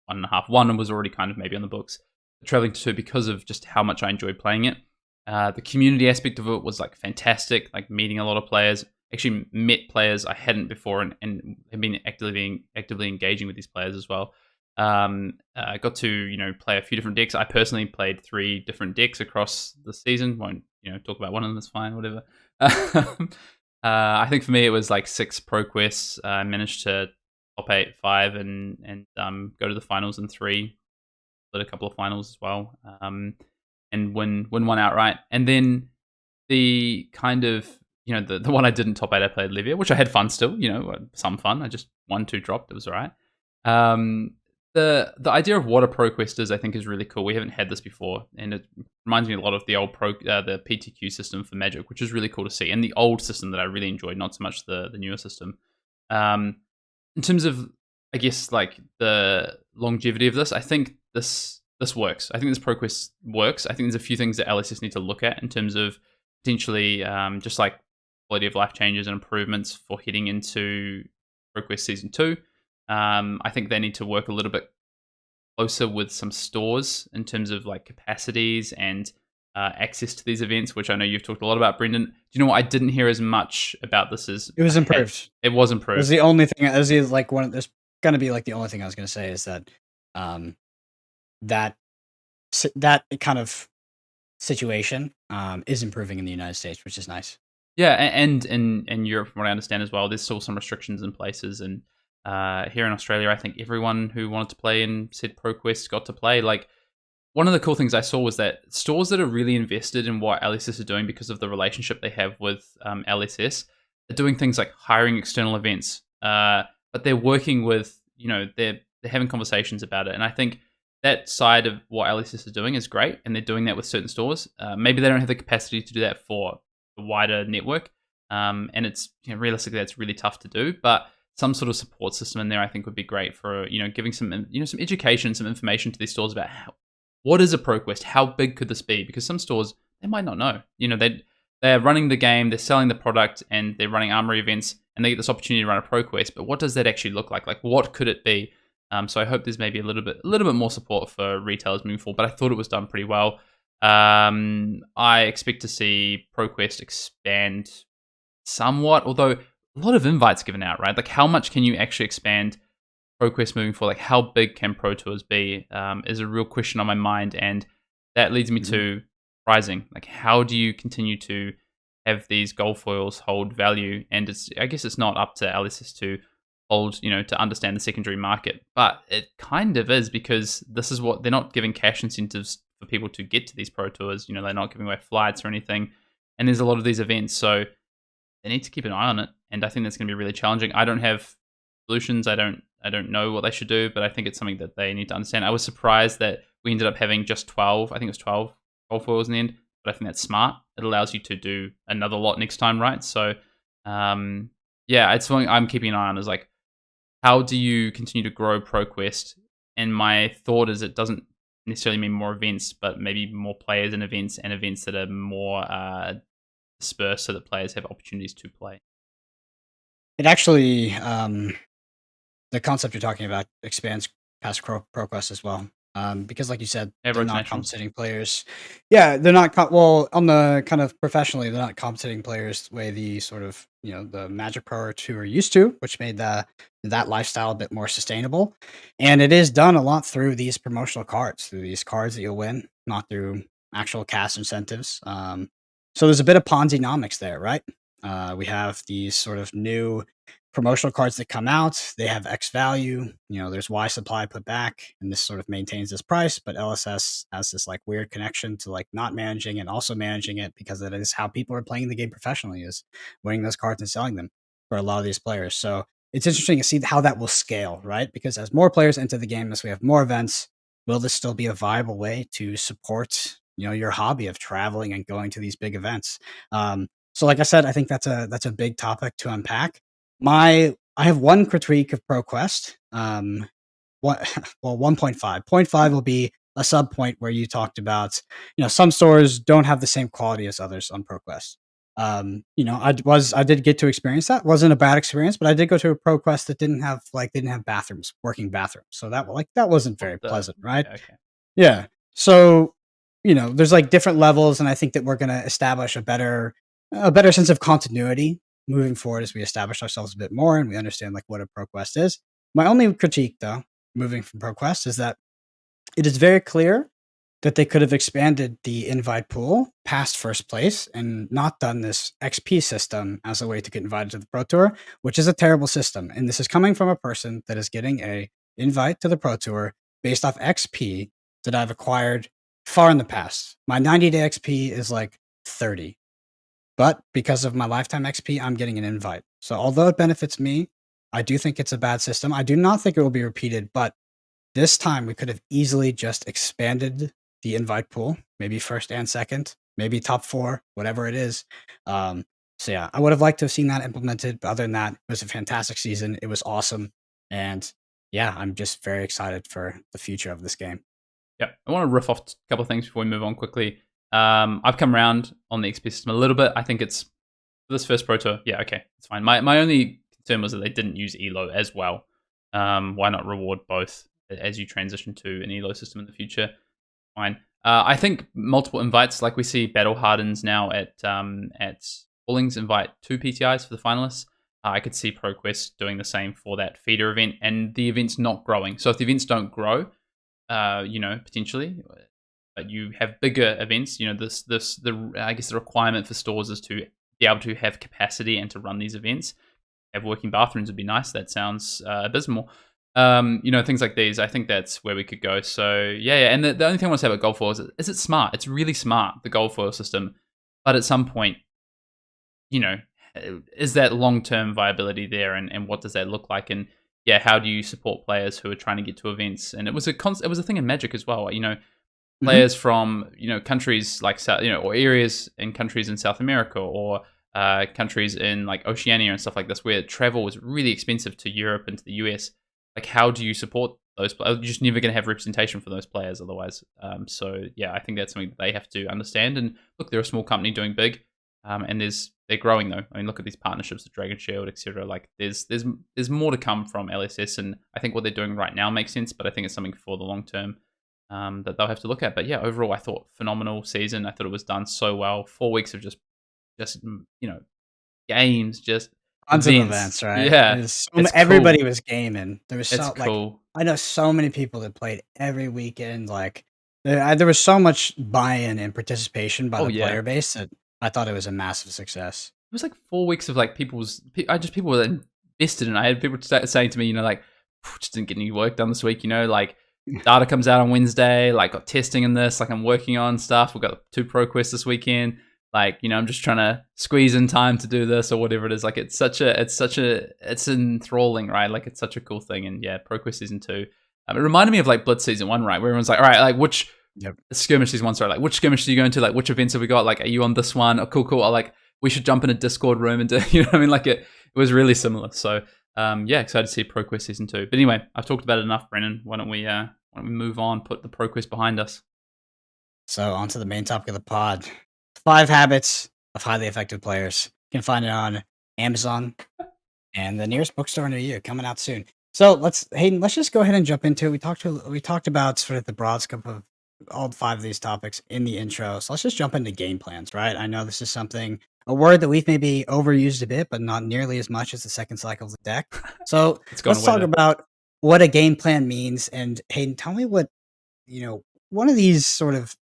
1.5. 1 was already kind of maybe on the books. Traveling to 2 because of just how much I enjoyed playing it. The community aspect of it was like fantastic, like meeting a lot of players. Actually met players I hadn't before and have been actively engaging with these players as well. I got to play a few different decks. I personally played 3 different decks across the season. Won't talk about one of them, it's fine, whatever. I think for me it was like 6 ProQuests. I managed to top 8 5 and go to the finals in 3. Did a couple of finals as well, and win one outright. And then the kind of the one I didn't top 8, I played Livia, which I had fun still. Some fun. I just 1-2 dropped. It was alright. The idea of what a ProQuest is, I think, is really cool. We haven't had this before, and it reminds me a lot of the old the PTQ system for Magic, which is really cool to see, and the old system that I really enjoyed, not so much the newer system. In terms of, I guess, like the longevity of this, I think this works. I think this ProQuest works. I think there's a few things that LSS need to look at in terms of potentially just like quality of life changes and improvements for heading into ProQuest Season 2. I think they need to work a little bit closer with some stores in terms of like capacities and access to these events, which I know you've talked a lot about, Brendan. Do you know what? I didn't hear as much about this as it was improved. It was improved. It was the only thing. There's going to be like the only thing I was going to say is that that kind of situation is improving in the United States, which is nice. Yeah, and in Europe, from what I understand as well, there's still some restrictions in places, and here in Australia, I think everyone who wanted to play in said ProQuest got to play. Like, one of the cool things I saw was that stores that are really invested in what LSS are doing because of the relationship they have with LSS are doing things like hiring external events, but they're working with, they're having conversations about it. And I think that side of what LSS are doing is great, and they're doing that with certain stores. Maybe they don't have the capacity to do that for the wider network, and it's realistically that's really tough to do. But some sort of support system in there, I think, would be great for giving some some education, some information to these stores about what is a ProQuest, how big could this be? Because some stores, they might not know. They're running the game, they're selling the product, and they're running armory events, and they get this opportunity to run a ProQuest. But what does that actually look like? Like, what could it be? So I hope there's maybe a little bit more support for retailers moving forward. But I thought it was done pretty well. I expect to see ProQuest expand somewhat, although a lot of invites given out, right? Like, how much can you actually expand ProQuest moving forward? Like, how big can Pro Tours be? Is a real question on my mind, and that leads me to pricing. Like, how do you continue to have these gold foils hold value? And I guess it's not up to LSS to hold, to understand the secondary market, but it kind of is, because this is what they're not giving cash incentives for people to get to these Pro Tours. They're not giving away flights or anything, and there's a lot of these events, so they need to keep an eye on it. And I think that's going to be really challenging. I don't have solutions. I don't know what they should do, but I think it's something that they need to understand. I was surprised that we ended up having just 12. I think it was 12 gold foils in the end, but I think that's smart. It allows you to do another lot next time, right? So, it's something I'm keeping an eye on, is like, how do you continue to grow ProQuest? And my thought is it doesn't necessarily mean more events, but maybe more players and events that are more dispersed so that players have opportunities to play. It actually, the concept you're talking about expands past ProQuest as well. Because like you said, they're not compensating players. Yeah, they're not, on the kind of professionally, they're not compensating players the way the sort of, the Magic Pro or 2 are used to, which made the that lifestyle a bit more sustainable. And it is done a lot through these promotional cards, through these cards that you'll win, not through actual cash incentives. So there's a bit of Ponzi-nomics there, right? We have these sort of new promotional cards that come out. They have X value. There's Y supply put back, and this sort of maintains this price. But LSS has this like weird connection to like not managing and also managing it, because that is how people are playing the game professionally, is winning those cards and selling them for a lot of these players. So it's interesting to see how that will scale, right? Because as more players enter the game, as we have more events, will this still be a viable way to support your hobby of traveling and going to these big events? So like I said, I think that's a big topic to unpack. I have one critique of ProQuest. What well 1.5. 0.5 will be a sub point where you talked about, some stores don't have the same quality as others on ProQuest. I did get to experience that. Wasn't a bad experience, but I did go to a ProQuest that didn't have bathrooms, working bathrooms. So that wasn't very pleasant, right? Yeah, okay. Yeah. So, there's like different levels, and I think that we're going to establish a better sense of continuity moving forward as we establish ourselves a bit more and we understand like what a ProQuest is. My only critique, though, moving from ProQuest, is that it is very clear that they could have expanded the invite pool past first place and not done this XP system as a way to get invited to the Pro Tour, which is a terrible system. And this is coming from a person that is getting a invite to the Pro Tour based off XP that I've acquired far in the past. My 90-day XP is like 30. But because of my lifetime XP, I'm getting an invite. So although it benefits me, I do think it's a bad system. I do not think it will be repeated, but this time we could have easily just expanded the invite pool, maybe first and second, maybe top 4, whatever it is. So yeah, I would have liked to have seen that implemented. But other than that, it was a fantastic season. It was awesome. And yeah, I'm just very excited for the future of this game. Yeah, I want to riff off a couple of things before we move on quickly. I've come around on the XP system a little bit. I think it's this first Pro Tour. Yeah, okay, it's fine. My only concern was that they didn't use ELO as well. Why not reward both as you transition to an ELO system in the future? Fine. I think multiple invites, like we see Battle Hardens now at Bowling's invite 2 PTIs for the finalists. I could see ProQuest doing the same for that feeder event, and the event's not growing. So if the events don't grow, potentially, but you have bigger events, I guess the requirement for stores is to be able to have capacity and to run these events. Have working bathrooms would be nice. That sounds abysmal. Things like these, I think that's where we could go. So yeah. And the only thing I want to say about gold foil is it's smart. It's really smart, the gold foil system. But at some point, is that long-term viability there, and what does that look like? And yeah, how do you support players who are trying to get to events? And it was a thing in Magic as well. Players from countries like or areas and countries in South America, or countries in like Oceania and stuff like this, where travel was really expensive to Europe and to the US. Like, how do you support those players? You're just never going to have representation for those players otherwise. So yeah, I think that's something that they have to understand. And look, they're a small company doing big, and they're growing though. I mean, look at these partnerships with Dragon Shield, etc. Like, there's more to come from LSS, and I think what they're doing right now makes sense. But I think it's something for the long term that they'll have to look at. But yeah, overall, I thought phenomenal season. I thought it was done so well. 4 weeks of just games, just tons of events, right? Yeah, everybody cool. was gaming. There was It's cool. I know so many people that played every weekend. Like there was so much buy-in and participation by the player base that I thought it was a massive success. It was like 4 weeks of like people were invested in it. I had people saying to me, just didn't get any work done this week. Like data comes out on Wednesday. Like, got testing in this. Like, I'm working on stuff. We've got 2 ProQuests this weekend. Like, I'm just trying to squeeze in time to do this or whatever it is. Like, it's enthralling, right? Like, it's such a cool thing. And yeah, ProQuest season 2. It reminded me of like Blitz season 1, right? Where everyone's like, all right, like which skirmish season 1, sorry, like which skirmish are you going to? Like, which events have we got? Like, are you on this one? Oh, cool. Or like, we should jump in a Discord room and do, what I mean? Like, it was really similar. So excited to see ProQuest season 2. But anyway, I've talked about it enough, Brennan. Why don't we move on, put the ProQuest behind us? So on to the main topic of the pod. 5 habits of highly effective players. You can find it on Amazon and the nearest bookstore near you, coming out soon. So Hayden, let's just go ahead and jump into it. We talked about sort of the broad scope of all 5 of these topics in the intro. So let's just jump into game plans, right? I know this is something a word that we've maybe overused a bit, but not nearly as much as the second cycle of the deck. So It's gone let's away talk though. about what a game plan means. And Hayden, tell me what, one of these sort of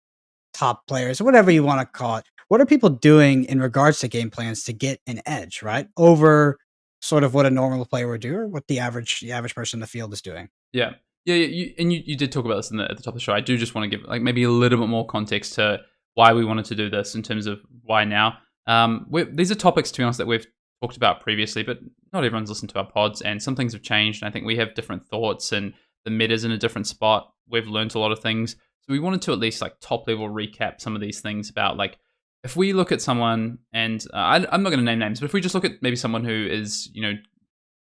top players, whatever you want to call it, what are people doing in regards to game plans to get an edge, right? Over sort of what a normal player would do or what the average person in the field is doing. Yeah. Yeah, you did talk about this at the top of the show. I do just want to give like maybe a little bit more context to why we wanted to do this in terms of why now. These are topics, to be honest, that we've talked about previously, but not everyone's listened to our pods, and some things have changed. And I think we have different thoughts, and the meta's in a different spot. We've learned a lot of things, so we wanted to at least like top level recap some of these things about like if we look at someone, and I'm not going to name names, but if we just look at maybe someone who is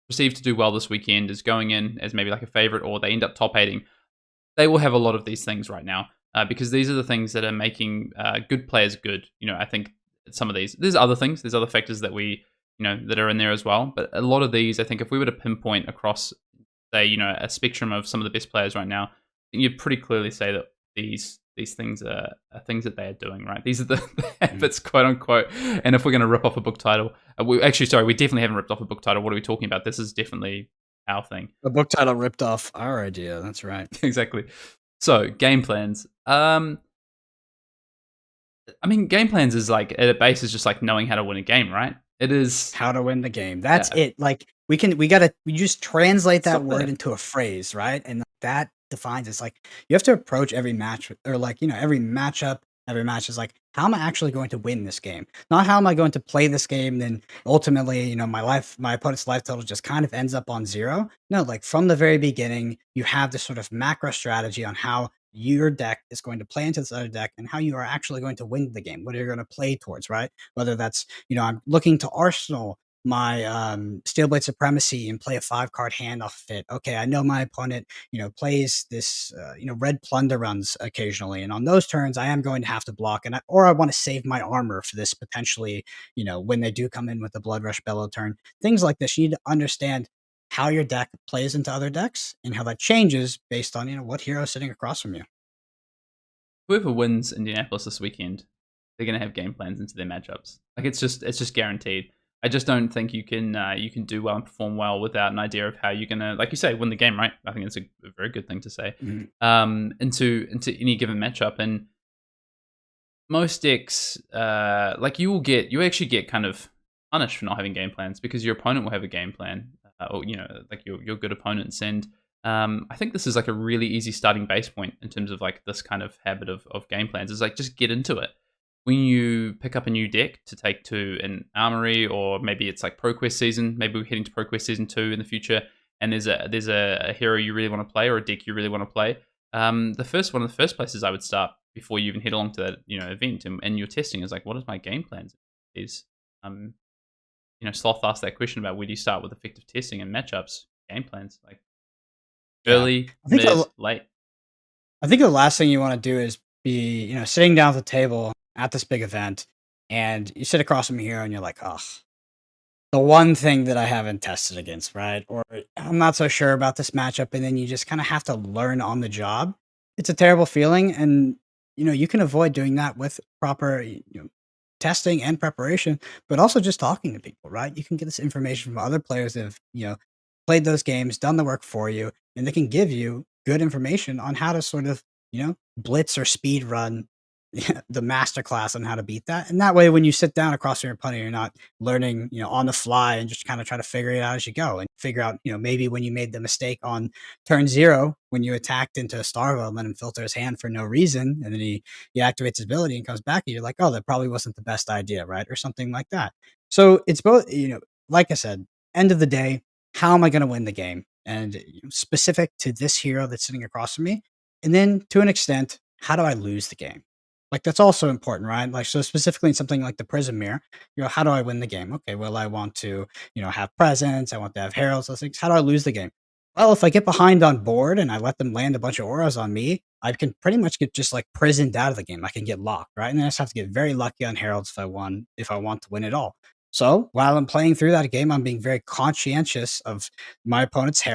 perceived to do well this weekend, is going in as maybe like a favorite, or they end up top 8ing, they will have a lot of these things right now because these are the things that are making good players good. I think some of these, there's other things, there's other factors that that are in there as well. But a lot of these, I think if we were to pinpoint across, say, a spectrum of some of the best players right now, you'd pretty clearly say that these things are things that they are doing, right? These are the habits, quote unquote. And if we're going to rip off a book title, we definitely haven't ripped off a book title. What are we talking about? This is definitely our thing. The book title ripped off our idea. That's right. Exactly. So game plans. Game plans is like at a base is just like knowing how to win a game, right? It is how to win the game. That's it. Like we just translate that word into a phrase, right? And that defines it's like you have to approach every match or like, every matchup, every match is like, how am I actually going to win this game? Not how am I going to play this game? Then ultimately, my opponent's life total just kind of ends up on 0. No, like from the very beginning, you have this sort of macro strategy on how your deck is going to play into this other deck and how you are actually going to win the game, what you're going to play towards, right? Whether that's, I'm looking to arsenal my Steelblade Supremacy and play a 5-card hand off of it. Okay, I know my opponent, plays this, red plunder runs occasionally, and on those turns, I am going to have to block, or I want to save my armor for this potentially, when they do come in with the Blood Rush Bellow turn. Things like this, you need to understand how your deck plays into other decks and how that changes based on what hero is sitting across from you. Whoever wins Indianapolis this weekend, they're going to have game plans into their matchups. Like it's just guaranteed. I just don't think you can do well and perform well without an idea of how you're going to, like you say, win the game, right? I think it's a very good thing to say. Into any given matchup. And most decks, you actually get kind of punished for not having game plans because your opponent will have a game plan, or like your good opponents. And I think this is like a really easy starting base point in terms of like this kind of habit of game plans. Is like just get into it. When you pick up a new deck to take to an armory, or maybe it's like ProQuest season, maybe we're heading to ProQuest season 2 in the future, and there's a hero you really want to play or a deck you really want to play. One of the first places I would start before you even head along to that event and you're testing is like, what is my game plans? Sloth asked that question about where do you start with effective testing and matchups, game plans, like early, mid, late. I think the last thing you want to do is be sitting down at the table at this big event, and you sit across from me here, and you're like, oh, the one thing that I haven't tested against, right? Or I'm not so sure about this matchup, and then you just kind of have to learn on the job. It's a terrible feeling, and you can avoid doing that with proper testing and preparation, but also just talking to people, right? You can get this information from other players that have played those games, done the work for you, and they can give you good information on how to sort of blitz or speed run the masterclass on how to beat that. And that way, when you sit down across from your opponent, you're not learning, on the fly and just kind of try to figure it out as you go and figure out, maybe when you made the mistake on turn 0, when you attacked into a Starvo and let him filter his hand for no reason. And then he activates his ability and comes back and you're like, oh, that probably wasn't the best idea. Right. Or something like that. So it's both, like I said, end of the day, how am I going to win the game? And specific to this hero that's sitting across from me. And then to an extent, how do I lose the game? Like that's also important, right? Like, so specifically in something like the Prism Mirror, how do I win the game? Okay, well, I want to, have presence. I want to have heralds, those things. How do I lose the game? Well, if I get behind on board and I let them land a bunch of auras on me, I can pretty much get just like prisoned out of the game. I can get locked, right? And then I just have to get very lucky on heralds if I want to win it all. So while I'm playing through that game, I'm being very conscientious of my opponent's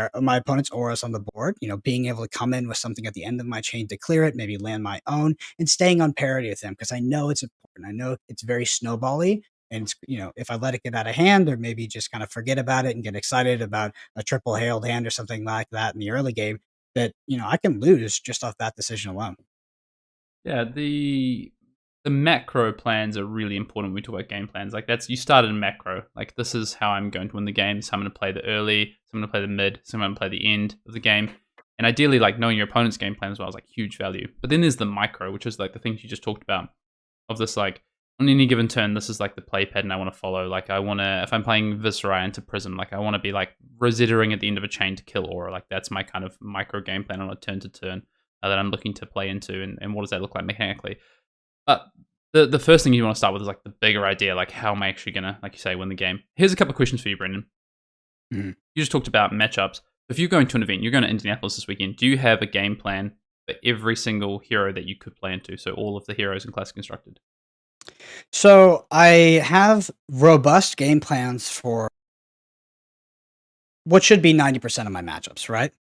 auras on the board, being able to come in with something at the end of my chain to clear it, maybe land my own, and staying on parity with them because I know it's important. I know it's very snowbally. And it's, if I let it get out of hand, or maybe just kind of forget about it and get excited about a triple hailed hand or something like that in the early game, that I can lose just off that decision alone. Yeah, the macro plans are really important when we talk about game plans. Like you started in macro. Like this is how I'm going to win the game. So I'm going to play the early, so I'm going to play the mid, so I'm going to play the end of the game. And ideally, like knowing your opponent's game plan as well is like huge value. But then there's the micro, which is like the things you just talked about of this, like on any given turn, this is like the play pattern I want to follow. Like I want to, if I'm playing Viscerai into Prism, like I want to be like Rosetta-ing at the end of a chain to kill Aura. Like that's my kind of micro game plan on a turn to turn that I'm looking to play into. And what does that look like mechanically? The first thing you want to start with is like the bigger idea, like how am I actually gonna, like you say, win the game? Here's a couple of questions for you, Brendan. You just talked about matchups. If you're going to an event, you're going to Indianapolis this weekend. Do you have a game plan for every single hero that you could play into? So all of the heroes in Classic Constructed. So I have robust game plans for what should be 90% of my matchups, right?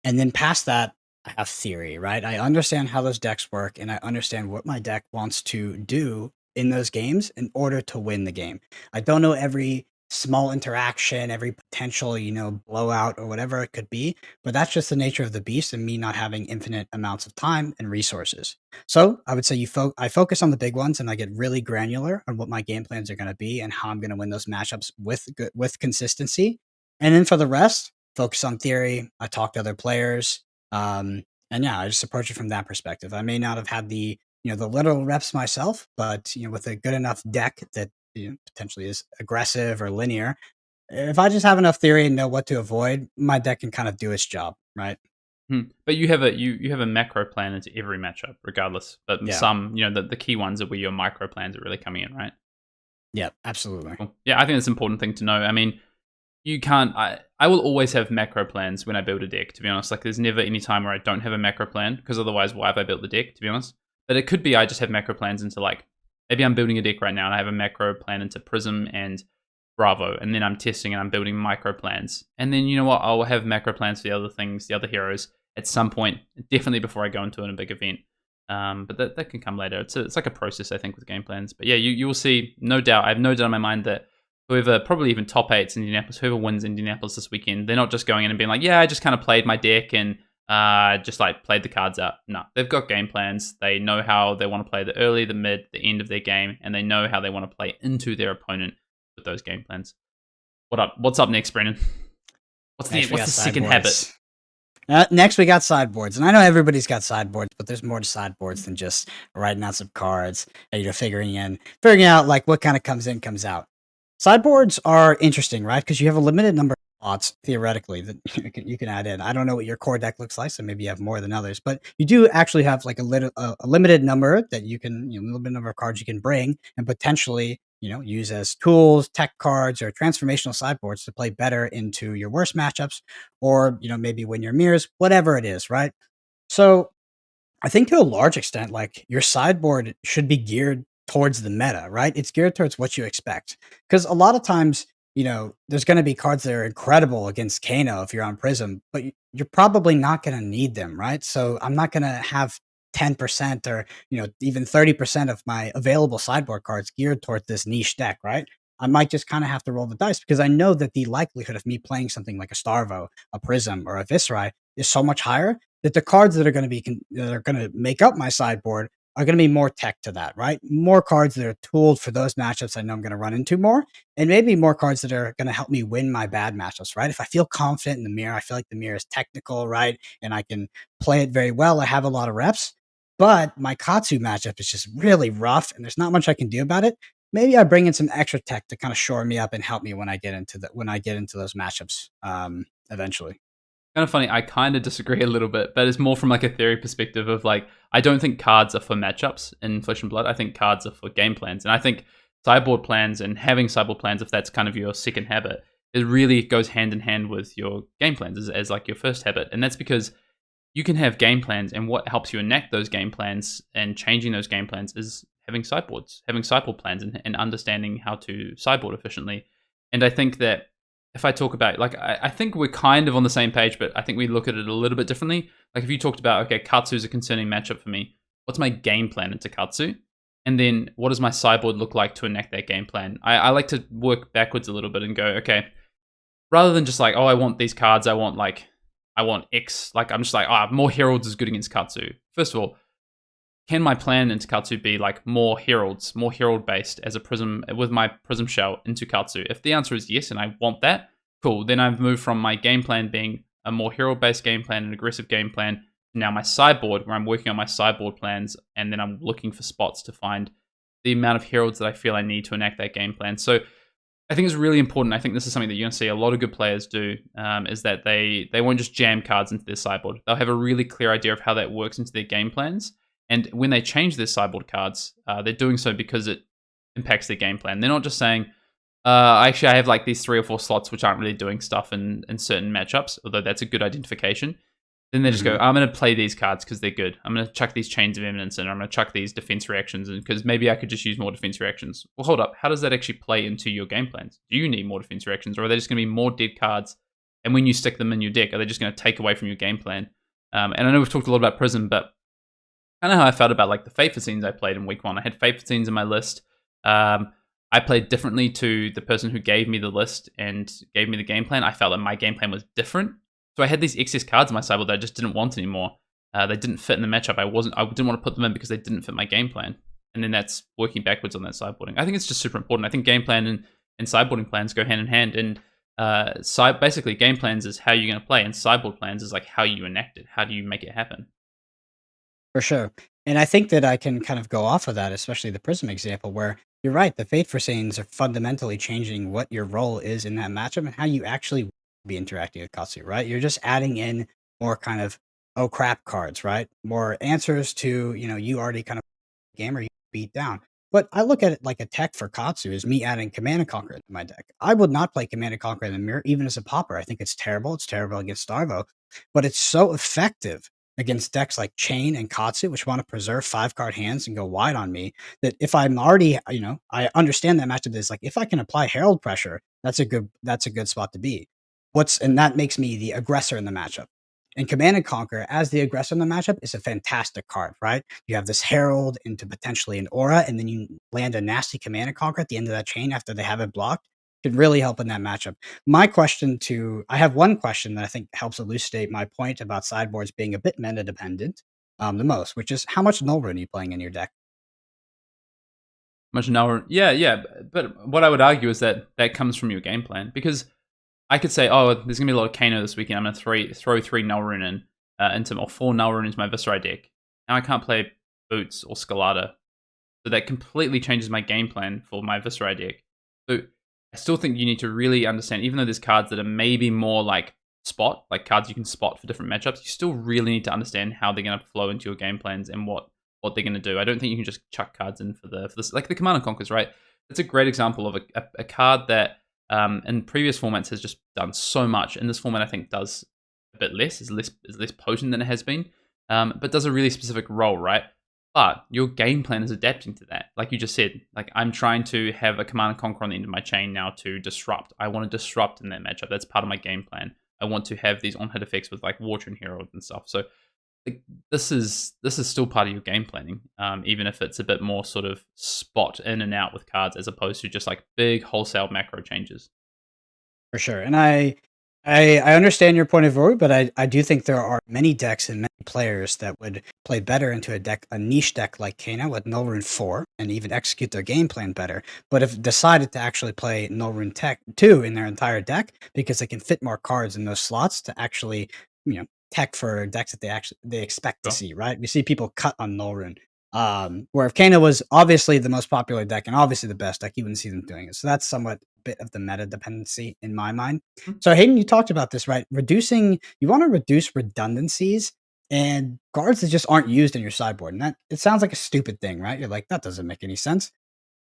And then past that, I have theory, right? I understand how those decks work, and I understand what my deck wants to do in those games in order to win the game. I don't know every small interaction, every potential, blowout or whatever it could be, but that's just the nature of the beast and me not having infinite amounts of time and resources. So I would say I focus on the big ones, and I get really granular on what my game plans are going to be and how I'm going to win those matchups with consistency. And then for the rest, focus on theory. I talk to other players. And yeah, I just approach it from that perspective. I may not have had the literal reps myself, but with a good enough deck that potentially is aggressive or linear, if I just have enough theory and know what to avoid, my deck can kind of do its job, right? But you have a macro plan into every matchup, regardless. But some, the key ones are where your micro plans are really coming in, right? Yeah, absolutely. Cool. Yeah, I think that's an important thing to know. I mean, you can't. I will always have macro plans when I build a deck, to be honest. Like, there's never any time where I don't have a macro plan, because otherwise, why have I built the deck, to be honest? But it could be I just have macro plans into, like, maybe I'm building a deck right now and I have a macro plan into Prism and Bravo, and then I'm testing and I'm building micro plans. And then, you know what? I'll have macro plans for the other things, the other heroes, at some point, definitely before I go into a big event. But that can come later. It's like a process, I think, with game plans. But yeah, you will see, no doubt. I have no doubt in my mind that whoever, probably even top 8s in Indianapolis, whoever wins Indianapolis this weekend, they're not just going in and being like, yeah, I just kind of played my deck and just like played the cards out. No, they've got game plans. They know how they want to play the early, the mid, the end of their game, and they know how they want to play into their opponent with those game plans. What's up next, Brendan? What's the second habit? Next, we got sideboards, and I know everybody's got sideboards, but there's more to sideboards than just writing out some cards and figuring out like what kind of comes in, comes out. Sideboards are interesting, right? Because you have a limited number of slots theoretically that you can add in. I don't know what your core deck looks like, so maybe you have more than others, but you do actually have like a limited number that you can, limited number of cards you can bring and potentially, use as tools, tech cards, or transformational sideboards to play better into your worst matchups, or maybe win your mirrors, whatever it is, right? So I think to a large extent, like your sideboard should be geared towards the meta, right? It's geared towards what you expect. Because a lot of times, there's going to be cards that are incredible against Kano if you're on Prism, but you're probably not going to need them, right? So I'm not going to have 10% or, even 30% of my available sideboard cards geared towards this niche deck, right? I might just kind of have to roll the dice because I know that the likelihood of me playing something like a Starvo, a Prism, or a Viscerai is so much higher that the cards that are going to make up my sideboard are going to be more tech to that, right? More cards that are tooled for those matchups I know I'm going to run into more, and maybe more cards that are going to help me win my bad matchups, right? If I feel confident in the mirror, I feel like the mirror is technical, right? And I can play it very well. I have a lot of reps, but my Katsu matchup is just really rough and there's not much I can do about it. Maybe I bring in some extra tech to kind of shore me up and help me when I get into those matchups eventually. Kind of funny. I kind of disagree a little bit, but it's more from like a theory perspective of like, I don't think cards are for matchups in Flesh and Blood. I think cards are for game plans. And I think sideboard plans and having sideboard plans, if that's kind of your second habit, it really goes hand in hand with your game plans as like your first habit. And that's because you can have game plans, and what helps you enact those game plans and changing those game plans is having sideboard plans and understanding how to sideboard efficiently. And I think that if I talk about, like, I think we're kind of on the same page, but I think we look at it a little bit differently. Like if you talked about, okay, Katsu is a concerning matchup for me. What's my game plan into Katsu? And then what does my sideboard look like to enact that game plan? I like to work backwards a little bit and go, okay, rather than just like, oh, I want these cards, I want X. Like, I'm just like, more heralds is good against Katsu. First of all, can my plan into Katsu be like more heralds, more herald based as a prism with my prism shell into Katsu? If the answer is yes, and I want that, cool. Then I've moved from my game plan being a more herald based game plan, an aggressive game plan, to now my sideboard, where I'm working on my sideboard plans, and then I'm looking for spots to find the amount of heralds that I feel I need to enact that game plan. So I think it's really important. I think this is something that you're going to see a lot of good players do, is that they won't just jam cards into their sideboard. They'll have a really clear idea of how that works into their game plans. And when they change their sideboard cards, they're doing so because it impacts their game plan. They're not just saying, actually, I have like these 3 or 4 slots which aren't really doing stuff in certain matchups, although that's a good identification. Then they just go, I'm going to play these cards because they're good. I'm going to chuck these Chains of Eminence in, or I'm going to chuck these defense reactions in because maybe I could just use more defense reactions. Well, hold up. How does that actually play into your game plans? Do you need more defense reactions, or are they just going to be more dead cards? And when you stick them in your deck, are they just going to take away from your game plan? And I know we've talked a lot about Prism, but kind of how I felt about like the Fate scenes I played in week 1. I had Fate scenes in my list. I played differently to the person who gave me the list and gave me the game plan. I felt that my game plan was different. So I had these excess cards in my sideboard that I just didn't want anymore. They didn't fit in the matchup. I didn't want to put them in because they didn't fit my game plan. And then that's working backwards on that sideboarding. I think it's just super important. I think game plan and sideboarding plans go hand in hand. And basically game plans is how you're going to play, and sideboard plans is like how you enact it. How do you make it happen? For sure. And I think that I can kind of go off of that, especially the Prism example, where you're right. The Fate Foreseens are fundamentally changing what your role is in that matchup and how you actually be interacting with Katsu, right? You're just adding in more kind of, oh crap cards, right? More answers to, you already kind of game or you beat down. But I look at it like a tech for Katsu is me adding Command and Conquer to my deck. I would not play Command and Conquer in the mirror, even as a popper. I think it's terrible. It's terrible against Starvo, but it's so effective against decks like Chain and Katsu, which want to preserve 5-card hands and go wide on me, that if I'm already, I understand that matchup is like, if I can apply Herald pressure, that's a good spot to be. And that makes me the aggressor in the matchup. And Command and Conquer, as the aggressor in the matchup, is a fantastic card, right? You have this Herald into potentially an Aura, and then you land a nasty Command and Conquer at the end of that chain after they have it blocked. Could really help in that matchup. I have one question that I think helps elucidate my point about sideboards being a bit meta dependent, the most, which is how much Null Rune are you playing in your deck? Much Null, yeah. But what I would argue is that comes from your game plan, because I could say, oh, there's gonna be a lot of Kano this weekend. I'm gonna throw 3 Null Rune in or 4 Null Rune into my Viserai deck. Now I can't play Boots or Skalata, so that completely changes my game plan for my Viserai deck. So I still think you need to really understand, even though there's cards that are maybe more like cards you can spot for different matchups, you still really need to understand how they're going to flow into your game plans and what they're going to do. I don't think you can just chuck cards in for this, like the Command and Conquers, right? It's a great example of a card that in previous formats has just done so much. In this format, I think does a bit less, is less potent than it has been, but does a really specific role, right? But your game plan is adapting to that. Like you just said, like I'm trying to have a Command and Conquer on the end of my chain now to disrupt. I want to disrupt in that matchup. That's part of my game plan. I want to have these on-hit effects with like Water and Herald and stuff. So like, this is still part of your game planning, even if it's a bit more sort of spot in and out with cards as opposed to just like big wholesale macro changes. For sure. And I understand your point of view, but I do think there are many decks and many players that would play better into a niche deck like Kano with Null Rune 4 and even execute their game plan better. But if decided to actually play Null Rune Tech 2 in their entire deck because they can fit more cards in those slots to actually, tech for decks that they expect to see, right? We see people cut on Null Rune. Where if Kano was obviously the most popular deck and obviously the best deck, you wouldn't see them doing it. So that's somewhat bit of the meta dependency in my mind. So Hayden, you talked about this, right? You want to reduce redundancies and cards that just aren't used in your sideboard. And it sounds like a stupid thing, right? You're like, that doesn't make any sense.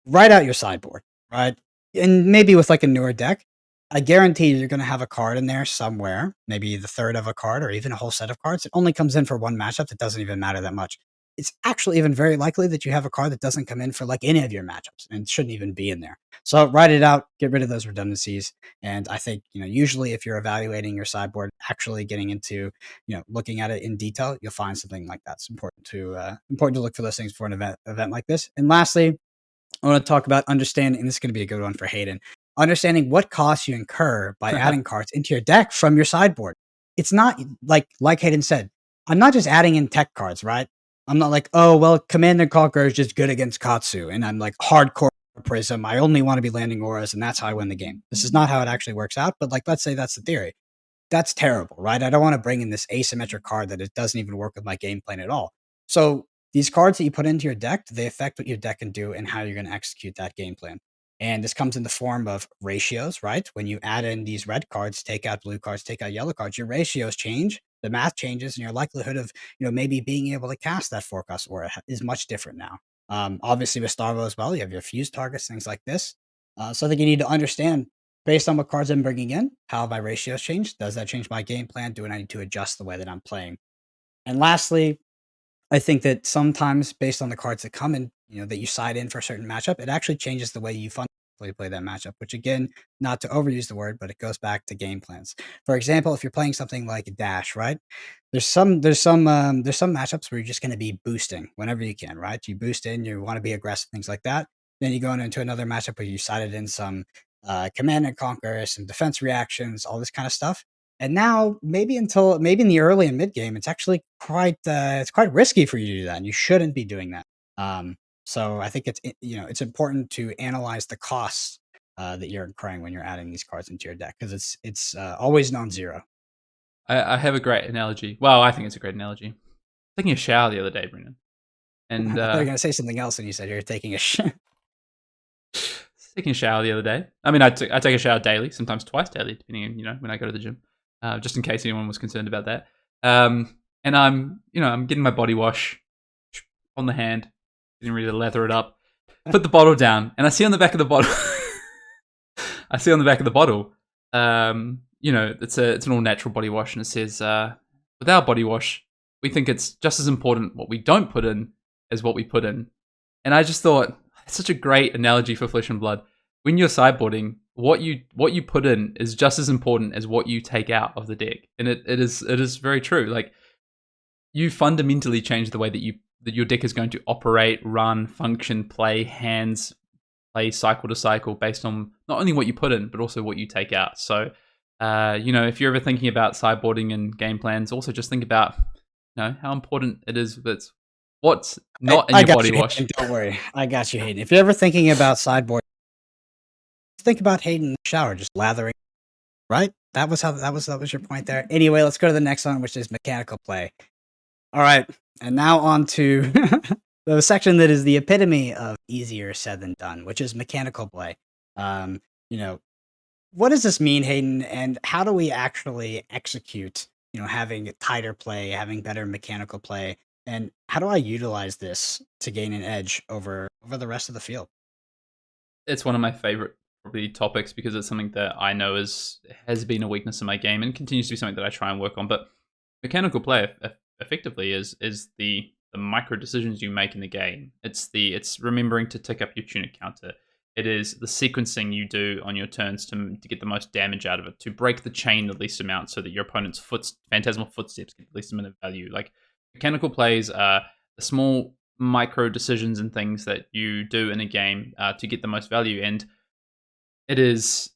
Write out your sideboard, right? And maybe with like a newer deck, I guarantee you're going to have a card in there somewhere, maybe the third of a card or even a whole set of cards. It only comes in for one matchup that doesn't even matter that much. it's actually even very likely that you have a card that doesn't come in for like any of your matchups and shouldn't even be in there. So write it out, get rid of those redundancies. And I think, usually if you're evaluating your sideboard, actually getting into, looking at it in detail, you'll find something like that's important to look for those things for an event like this. And lastly, I want to talk about understanding, and this is going to be a good one for Hayden, understanding what costs you incur by adding cards into your deck from your sideboard. It's not like Hayden said, I'm not just adding in tech cards, right? I'm not like, oh, well, Command and Conquer is just good against Katsu, and I'm like hardcore Prism. I only want to be landing auras, and that's how I win the game. This is not how it actually works out, but like, let's say that's the theory. That's terrible, right? I don't want to bring in this asymmetric card that it doesn't even work with my game plan at all. So these cards that you put into your deck, they affect what your deck can do and how you're going to execute that game plan. And this comes in the form of ratios, right? When you add in these red cards, take out blue cards, take out yellow cards, your ratios change, the math changes, and your likelihood of, maybe being able to cast that forecast aura is much different now. Obviously with Starvo as well, you have your fuse targets, things like this. So I think you need to understand, based on what cards I'm bringing in, how have my ratios changed? Does that change my game plan? Do I need to adjust the way that I'm playing? And lastly, I think that sometimes based on the cards that come in, that you side in for a certain matchup, it actually changes the way you fundamentally play that matchup, which again, not to overuse the word, but it goes back to game plans. For example, if you're playing something like Dash, right? There's some matchups where you're just going to be boosting whenever you can, right? You boost in, you want to be aggressive, things like that. Then you go into another matchup where you sided in some command and conquer, some defense reactions, all this kind of stuff. And now, maybe in the early and mid game, it's actually quite risky for you to do that, and you shouldn't be doing that. So I think it's important to analyze the costs that you're incurring when you're adding these cards into your deck, because it's always non-zero. I have a great analogy. Well, I think it's a great analogy. Taking a shower the other day, Brendan, and I thought you were going to say something else, and you said you're taking a shower. Taking a shower the other day. I mean, I take a shower daily, sometimes twice daily, depending on when I go to the gym. Just in case anyone was concerned about that. And I'm getting my body wash on the hand, getting ready to lather it up, put the bottle down, and I see on the back of the bottle, it's an all natural body wash, and it says, with our body wash, we think it's just as important what we don't put in as what we put in. And I just thought, it's such a great analogy for Flesh and Blood. When you're sideboarding, what you put in is just as important as what you take out of the deck, and it is very true. Like, you fundamentally change the way that your deck is going to operate, run, function, play, hands, play cycle to cycle based on not only what you put in but also what you take out. So, if you're ever thinking about sideboarding and game plans, also just think about how important it is. That's what's not in your body wash. Hayden, don't worry, I got you, Hayden. If you're ever thinking about sideboard, think about Hayden in the shower, just lathering. Right? That was your point there. Anyway, let's go to the next one, which is mechanical play. All right, and now on to the section that is the epitome of easier said than done, which is mechanical play. What does this mean, Hayden, and how do we actually execute? Having tighter play, having better mechanical play, and how do I utilize this to gain an edge over the rest of the field? It's one of my favorite probably topics because it's something that I know has been a weakness in my game and continues to be something that I try and work on. But mechanical play effectively is the micro decisions you make in the game. It's remembering to tick up your tunic counter. It is the sequencing you do on your turns to get the most damage out of it, to break the chain the least amount so that your opponent's phantasmal footsteps get the least amount of value. Like, mechanical plays are the small micro decisions and things that you do in a game to get the most value. And it is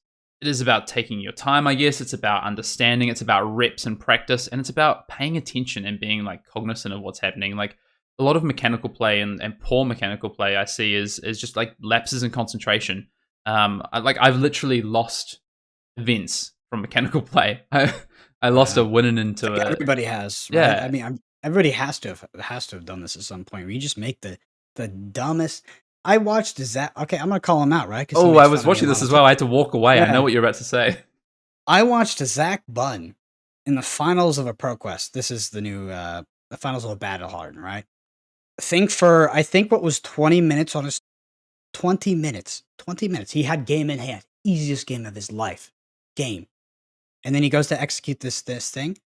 about taking your time, I guess. It's about understanding. It's about reps and practice. And it's about paying attention and being like cognizant of what's happening. Like, a lot of mechanical play and poor mechanical play I see is just like lapses in concentration. I've literally lost events from mechanical play. I lost a winning into it. Everybody has, right? Yeah. I mean, everybody has to have done this at some point, where you just make the dumbest. I watched Zach. Okay, I'm gonna call him out, right? I was watching this as well. I had to walk away. Yeah. I know what you're about to say. I watched Zach Bunn in the finals of a ProQuest. This is the new the finals of a Battle Harden, right? I think what was 20 minutes on his 20 minutes. He had game in hand. Easiest game of his life. Game. And then he goes to execute this thing.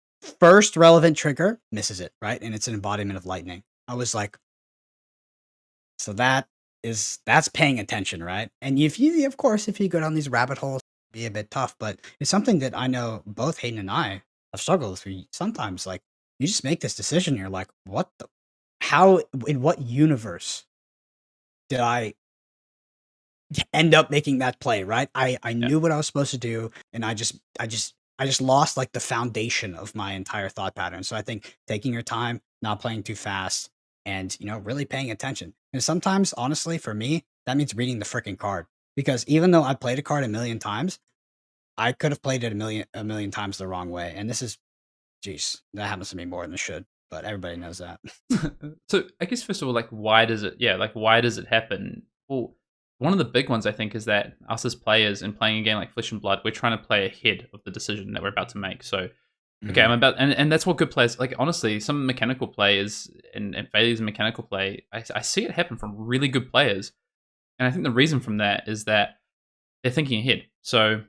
First relevant trigger, misses it, right? And it's an embodiment of lightning. I was like, So that's paying attention, right? And if you, of course, if you go down these rabbit holes, it'd be a bit tough, but it's something that I know both Hayden and I have struggled through. Sometimes, like, you just make this decision, you're like, what the, how, in what universe did I end up making that play, right? I Yeah. knew what I was supposed to do, and I just lost like the foundation of my entire thought pattern. So I think taking your time, not playing too fast, and really paying attention. And sometimes, honestly, for me, that means reading the freaking card. Because even though I played a card a million times, I could have played it a million times the wrong way. And this is, geez, that happens to me more than it should. But everybody knows that. So I guess first of all, like, why does it? Yeah, like, why does it happen? Well, one of the big ones I think is that us as players and playing a game like Flesh and Blood, we're trying to play ahead of the decision that we're about to make. So, okay, Mhm. I'm about, and that's what good players like. Honestly, some mechanical players and failures in mechanical play, I see it happen from really good players, and I think the reason from that is that they're thinking ahead. So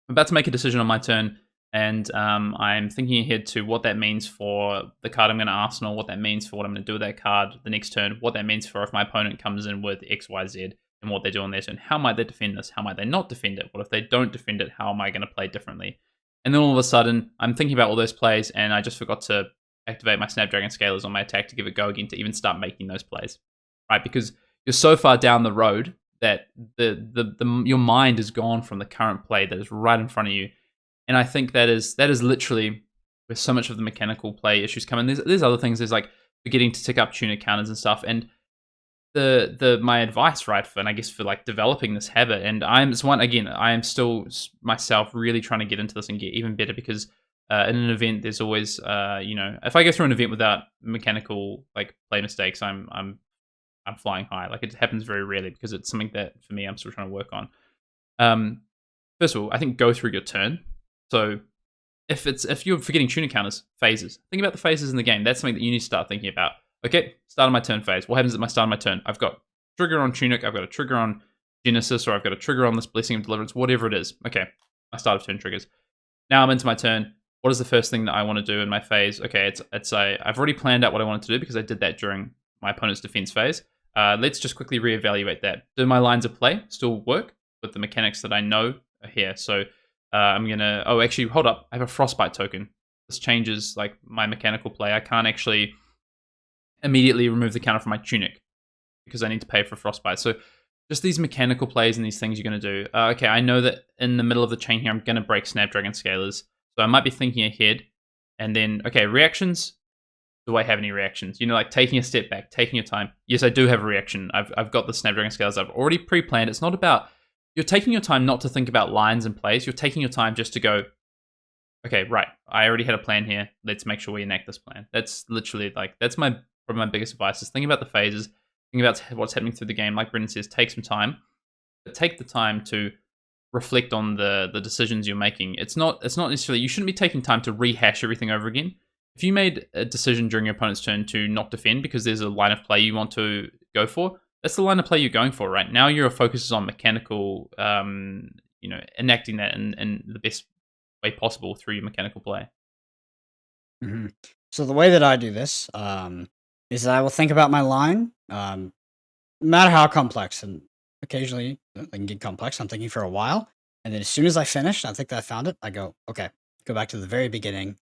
I'm about to make a decision on my turn, and I'm thinking ahead to what that means for the card I'm going to arsenal, what that means for what I'm going to do with that card the next turn, what that means for if my opponent comes in with X, Y, Z, and what they do on their turn. How might they defend this? How might they not defend it? What if they don't defend it? How am I going to play differently? And then all of a sudden, I'm thinking about all those plays, and I just forgot to activate my Snapdragon Scalers on my attack to give it go again to even start making those plays, right? Because you're so far down the road that your mind is gone from the current play that is right in front of you. And I think that is literally where so much of the mechanical play issues come in. There's other things. There's like forgetting to tick up tunic counters and stuff. And my advice, right, for, and I guess for like developing this habit, and I am still myself really trying to get into this and get even better, because in an event there's always if I go through an event without mechanical like play mistakes, I'm flying high. Like, it happens very rarely because it's something that for me I'm still trying to work on. First of all, I think go through your turn. So if you're forgetting tunic counters, phases. Think about the phases in the game. That's something that you need to start thinking about. Okay, start of my turn phase. What happens at my start of my turn? I've got trigger on tunic, I've got a trigger on Genesis, or I've got a trigger on this Blessing of Deliverance, whatever it is. Okay, my start of turn triggers. Now I'm into my turn. What is the first thing that I want to do in my phase? Okay, I've already planned out what I wanted to do because I did that during my opponent's defense phase. Let's just quickly reevaluate that. Do my lines of play still work with the mechanics that I know are here? So I'm gonna. Oh, actually, hold up. I have a frostbite token. This changes like my mechanical play. I can't actually immediately remove the counter from my tunic because I need to pay for frostbite. So just these mechanical plays and these things you're going to do. Okay, I know that in the middle of the chain here, I'm going to break Snapdragon Scalers. So I might be thinking ahead. And then, okay, reactions. Do I have any reactions? Like taking a step back, taking your time. Yes, I do have a reaction. I've got the Snapdragon Scalers. I've already pre-planned. It's not about, you're taking your time not to think about lines and plays. You're taking your time just to go, okay, right, I already had a plan here. Let's make sure we enact this plan. That's literally that's probably my biggest advice, is think about the phases, think about what's happening through the game. Like Brendan says, take some time, but take the time to reflect on the decisions you're making. It's not necessarily, you shouldn't be taking time to rehash everything over again. If you made a decision during your opponent's turn to not defend because there's a line of play you want to go for, that's the line of play you're going for, right? Now your focus is on mechanical, enacting that in the best way possible through your mechanical play. hmm So the way that I do this is that I will think about my line, no matter how complex, and occasionally they can get complex. I'm thinking for a while, and then as soon as I finish, I think that I found it. I go, okay, go back to the very beginning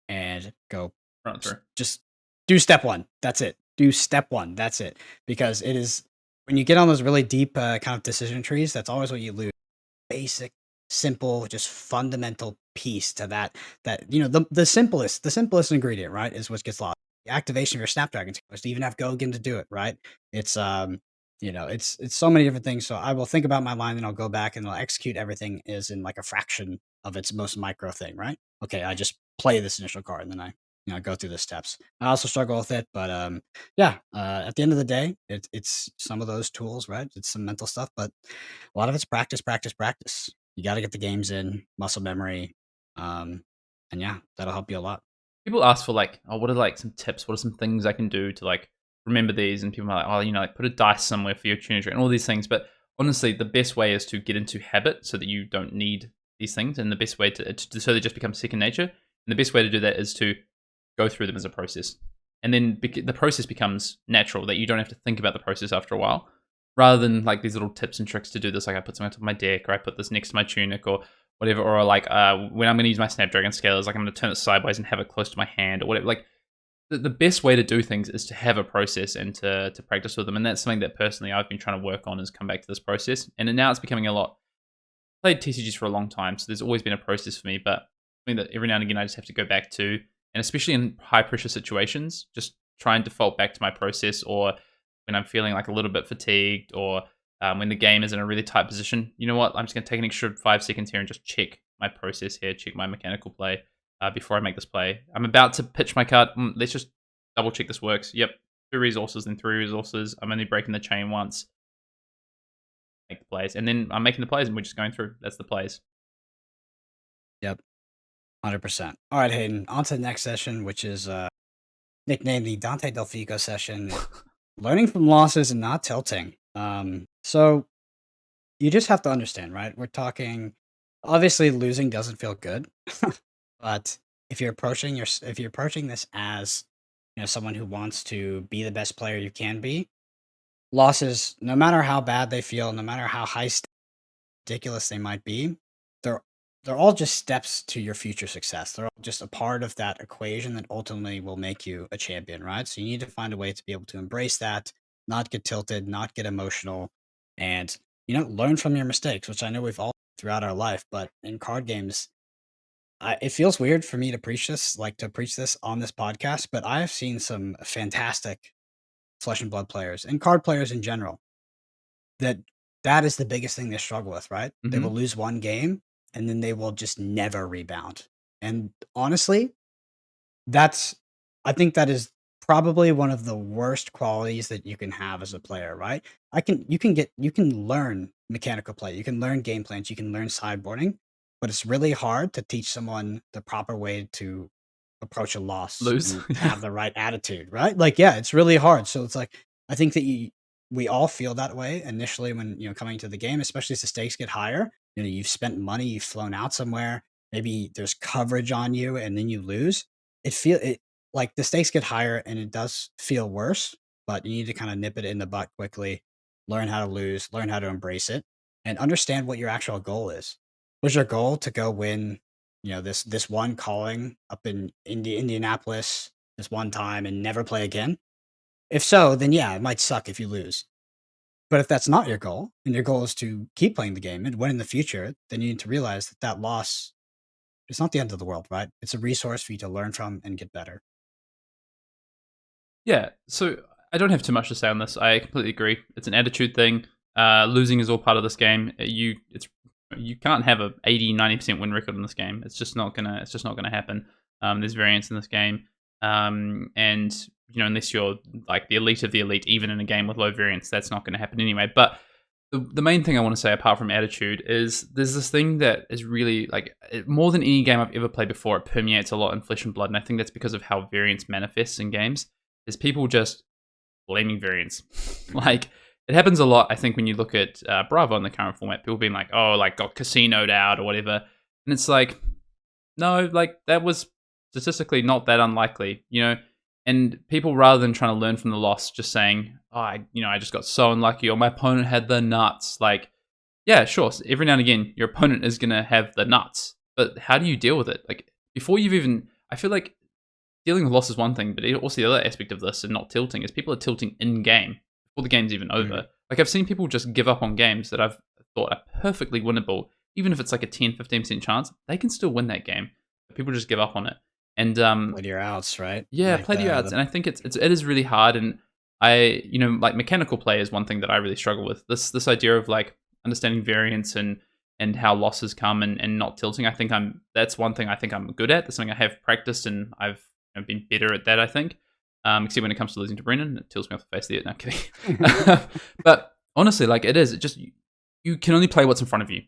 and go Run through. just do step one. That's it. Do step one. That's it. Because it is when you get on those really deep kind of decision trees, that's always what you lose. Basic, simple, just fundamental piece to that the simplest ingredient, right, is what gets lost. The activation of your Snapdragon was to even have go again to do it, right? It's it's so many different things. So I will think about my line, and I'll go back and I'll execute everything is in like a fraction of its most micro thing, right? Okay, I just play this initial card, and then I go through the steps. I also struggle with it, but at the end of the day, it's some of those tools, right? It's some mental stuff, but a lot of it's practice, practice, practice. You got to get the games in, muscle memory, and yeah, that'll help you a lot. People ask for like, oh, what are like some tips? What are some things I can do to like remember these? And people are like, oh, like put a dice somewhere for your tuner and all these things. But honestly, the best way is to get into habit so that you don't need these things. And the best way to so they just become second nature. And the best way to do that is to go through them as a process. and then the process becomes natural, that you don't have to think about the process after a while, rather than like these little tips and tricks to do this. Like I put something on top of my deck, or I put this next to my tunic, or whatever, or like when I'm going to use my Snapdragon scalers, like I'm going to turn it sideways and have it close to my hand, or whatever. Like the best way to do things is to have a process and to practice with them, and that's something that personally I've been trying to work on, is come back to this process. And now it's becoming a lot. I played TCGs for a long time, so there's always been a process for me, but something that every now and again I just have to go back to, and especially in high pressure situations, just try and default back to my process, or when I'm feeling like a little bit fatigued, or when the game is in a really tight position. You know what? I'm just going to take an extra 5 seconds here and just check my process here, check my mechanical play before I make this play. I'm about to pitch my card. Let's just double check this works. Yep, 2 resources, then 3 resources. I'm only breaking the chain once. Make the plays, and then I'm making the plays, and we're just going through. That's the plays. Yep, 100%. All right, Hayden. On to the next session, which is nicknamed the Dante Del Fico session. Learning from losses and not tilting. So you just have to understand, right? We're talking. Obviously, losing doesn't feel good, but if you're approaching this as someone who wants to be the best player you can be, losses, no matter how bad they feel, no matter how ridiculous they might be, they're all just steps to your future success. They're all just a part of that equation that ultimately will make you a champion, right? So you need to find a way to be able to embrace that, not get tilted, not get emotional, and learn from your mistakes, which I know we've all throughout our life. But in card games, it feels weird for me to preach this on this podcast, but I have seen some fantastic Flesh and Blood players and card players in general that is the biggest thing they struggle with, right? They will lose one game and then they will just never rebound. And honestly, I think that is probably one of the worst qualities that you can have as a player, right? You can learn mechanical play, you can learn game plans, you can learn sideboarding, but it's really hard to teach someone the proper way to approach a loss, Lose. and have the right attitude, right? Like, yeah, it's really hard. So it's like, I think that we all feel that way initially when coming to the game, especially as the stakes get higher. You've spent money, you've flown out somewhere, maybe there's coverage on you, and then you lose. It like the stakes get higher, and it does feel worse. But you need to kind of nip it in the butt quickly, learn how to lose, learn how to embrace it, and understand what your actual goal is. Was your goal to go win this one calling up in Indianapolis this one time and never play again? If so, then yeah, it might suck if you lose. But if that's not your goal, and your goal is to keep playing the game and win in the future, then you need to realize that loss is not the end of the world, right? It's a resource for you to learn from and get better. Yeah, so I don't have too much to say on this. I completely agree. It's an attitude thing. Losing is all part of this game. You can't have a 80-90% win record in this game. It's just not gonna happen. There's variance in this game, and unless you're like the elite of the elite, even in a game with low variance, that's not going to happen anyway. But the main thing I want to say, apart from attitude, is there's this thing that is really like more than any game I've ever played before. It permeates a lot in Flesh and Blood, and I think that's because of how variance manifests in games. Is people just blaming variance. Like it happens a lot. I think when you look at Bravo in the current format, people being like, "Oh, like got casinoed out or whatever," and it's like, no, like that was statistically not that unlikely, And people, rather than trying to learn from the loss, just saying, "Oh, I just got so unlucky," or "My opponent had the nuts." Like, yeah, sure. So every now and again, your opponent is gonna have the nuts, but how do you deal with it? Like before you've even, I feel like dealing with loss is one thing, but also the other aspect of this and not tilting is people are tilting in game before the game's even over. Like I've seen people just give up on games that I've thought are perfectly winnable, even if it's like a 10-15% chance, they can still win that game. But people just give up on it. And play to your outs, right? Yeah, like play to your outs. And I think it is really hard. And I, like mechanical play is one thing that I really struggle with. This idea of like understanding variance and how losses come and not tilting. I think that's one thing I think I'm good at. That's something I have practiced and I've been better at that, I think. Except when it comes to losing to Brennan, it tilts me off the face of the earth. No, kidding. But honestly, like it just, you can only play what's in front of you.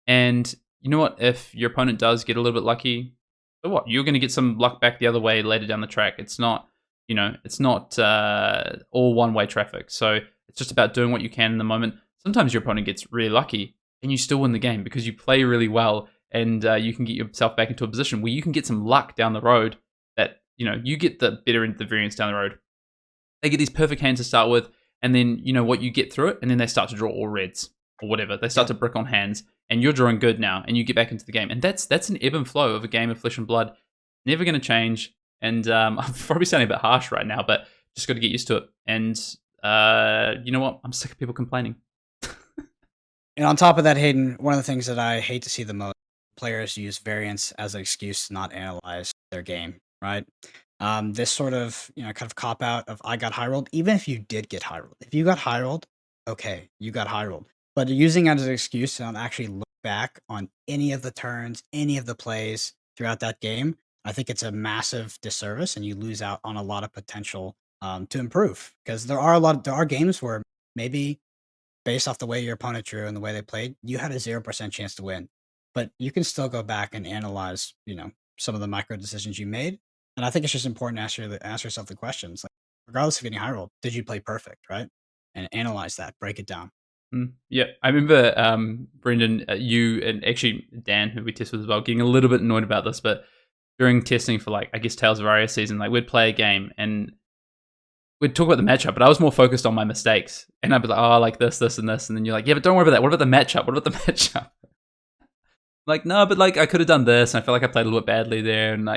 And you know what? If your opponent does get a little bit lucky, so what? You're going to get some luck back the other way later down the track. It's not, all one-way traffic. So it's just about doing what you can in the moment. Sometimes your opponent gets really lucky and you still win the game because you play really well and you can get yourself back into a position where you can get some luck down the road that you get the better end of the variance down the road. They get these perfect hands to start with, and then what you get through it, and then they start to draw all reds or whatever. They start to brick on hands, and you're drawing good now, and you get back into the game. And that's an ebb and flow of a game of Flesh and Blood. Never going to change. And I'm probably sounding a bit harsh right now, but just got to get used to it. And you know what? I'm sick of people complaining. And on top of that, Hayden, one of the things that I hate to see the most, players use variance as an excuse to not analyze their game, right? This sort of, kind of cop out of I got high rolled, even if you did get high rolled. If you got high rolled, okay, you got high rolled. But using that as an excuse to not actually look back on any of the turns, any of the plays throughout that game, I think it's a massive disservice, and you lose out on a lot of potential to improve. Because there are games where maybe based off the way your opponent drew and the way they played, you had a 0% chance to win. But you can still go back and analyze, some of the micro decisions you made. And I think it's just important to ask yourself the questions, like, regardless of getting high rolled, did you play perfect, right? And analyze that, break it down. Yeah, I remember Brendan, you and actually Dan, who we tested with as well, getting a little bit annoyed about this, but during testing for I guess Tales of Aria season, we'd play a game and we'd talk about the matchup, but I was more focused on my mistakes. And I'd be like, oh, like this, and this. And then you're like, yeah, but don't worry about that. What about the matchup? What about the matchup? No, but I could have done this. And I feel like I played a little bit badly there. And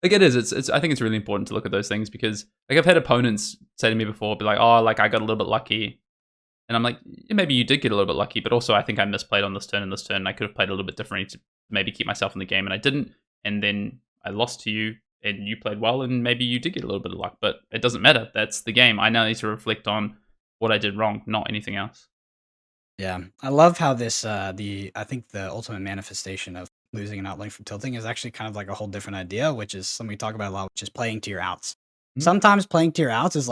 it is. It's. I think it's really important to look at those things because I've had opponents say to me before, be like, oh, I got a little bit lucky. And I'm like, yeah, maybe you did get a little bit lucky, but also I think I misplayed on this turn and this turn. I could have played a little bit differently to maybe keep myself in the game, and I didn't. And then I lost to you, and you played well, and maybe you did get a little bit of luck, but it doesn't matter. That's the game. I now need to reflect on what I did wrong, not anything else. Yeah, I love how this, I think the ultimate manifestation of losing an outlane from tilting is actually kind of like a whole different idea, which is something we talk about a lot, which is playing to your outs. Sometimes playing to your outs is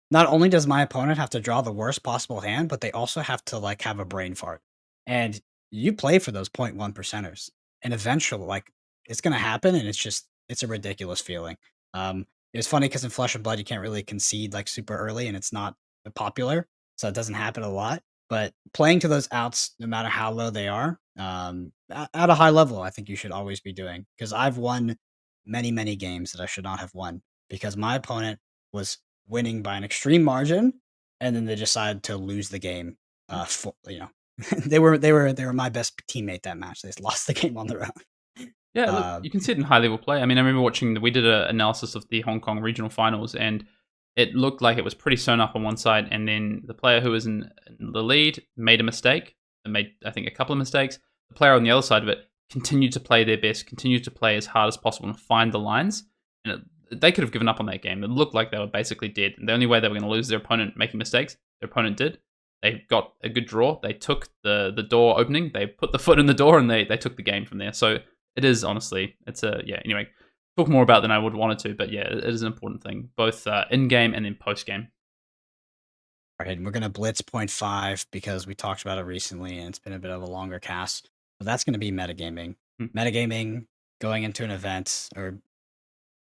not only does my opponent have to draw the worst possible hand, but they also have to have a brain fart. And you play for those 0.1 percenters. And eventually, it's gonna happen, and it's a ridiculous feeling. It's funny because in Flesh and Blood you can't really concede super early, and it's not popular, so it doesn't happen a lot. But playing to those outs, no matter how low they are, at a high level, I think you should always be doing. Because I've won many, many games that I should not have won because my opponent was winning by an extreme margin, and then they decided to lose the game. They were my best teammate that match. They just lost the game on their own. Yeah, look, you can see it in high level play. I mean, I remember we did an analysis of the Hong Kong regional finals, and it looked like it was pretty sewn up on one side, and then the player who was in the lead made a mistake, and made, I think, a couple of mistakes. The player on the other side of it continued to play their best, continued to play as hard as possible and find the lines, and they could have given up on that game. It looked like they were basically dead. And the only way they were going to lose their opponent making mistakes, their opponent did. They got a good draw. They took the door opening. They put the foot in the door, and they took the game from there. So it is, honestly, anyway, talk more about than I would want it to, but yeah, it is an important thing, both in-game and then post-game. All right, and we're going to blitz 0.5 because we talked about it recently, and it's been a bit of a longer cast. But that's going to be metagaming. Metagaming, going into an event, or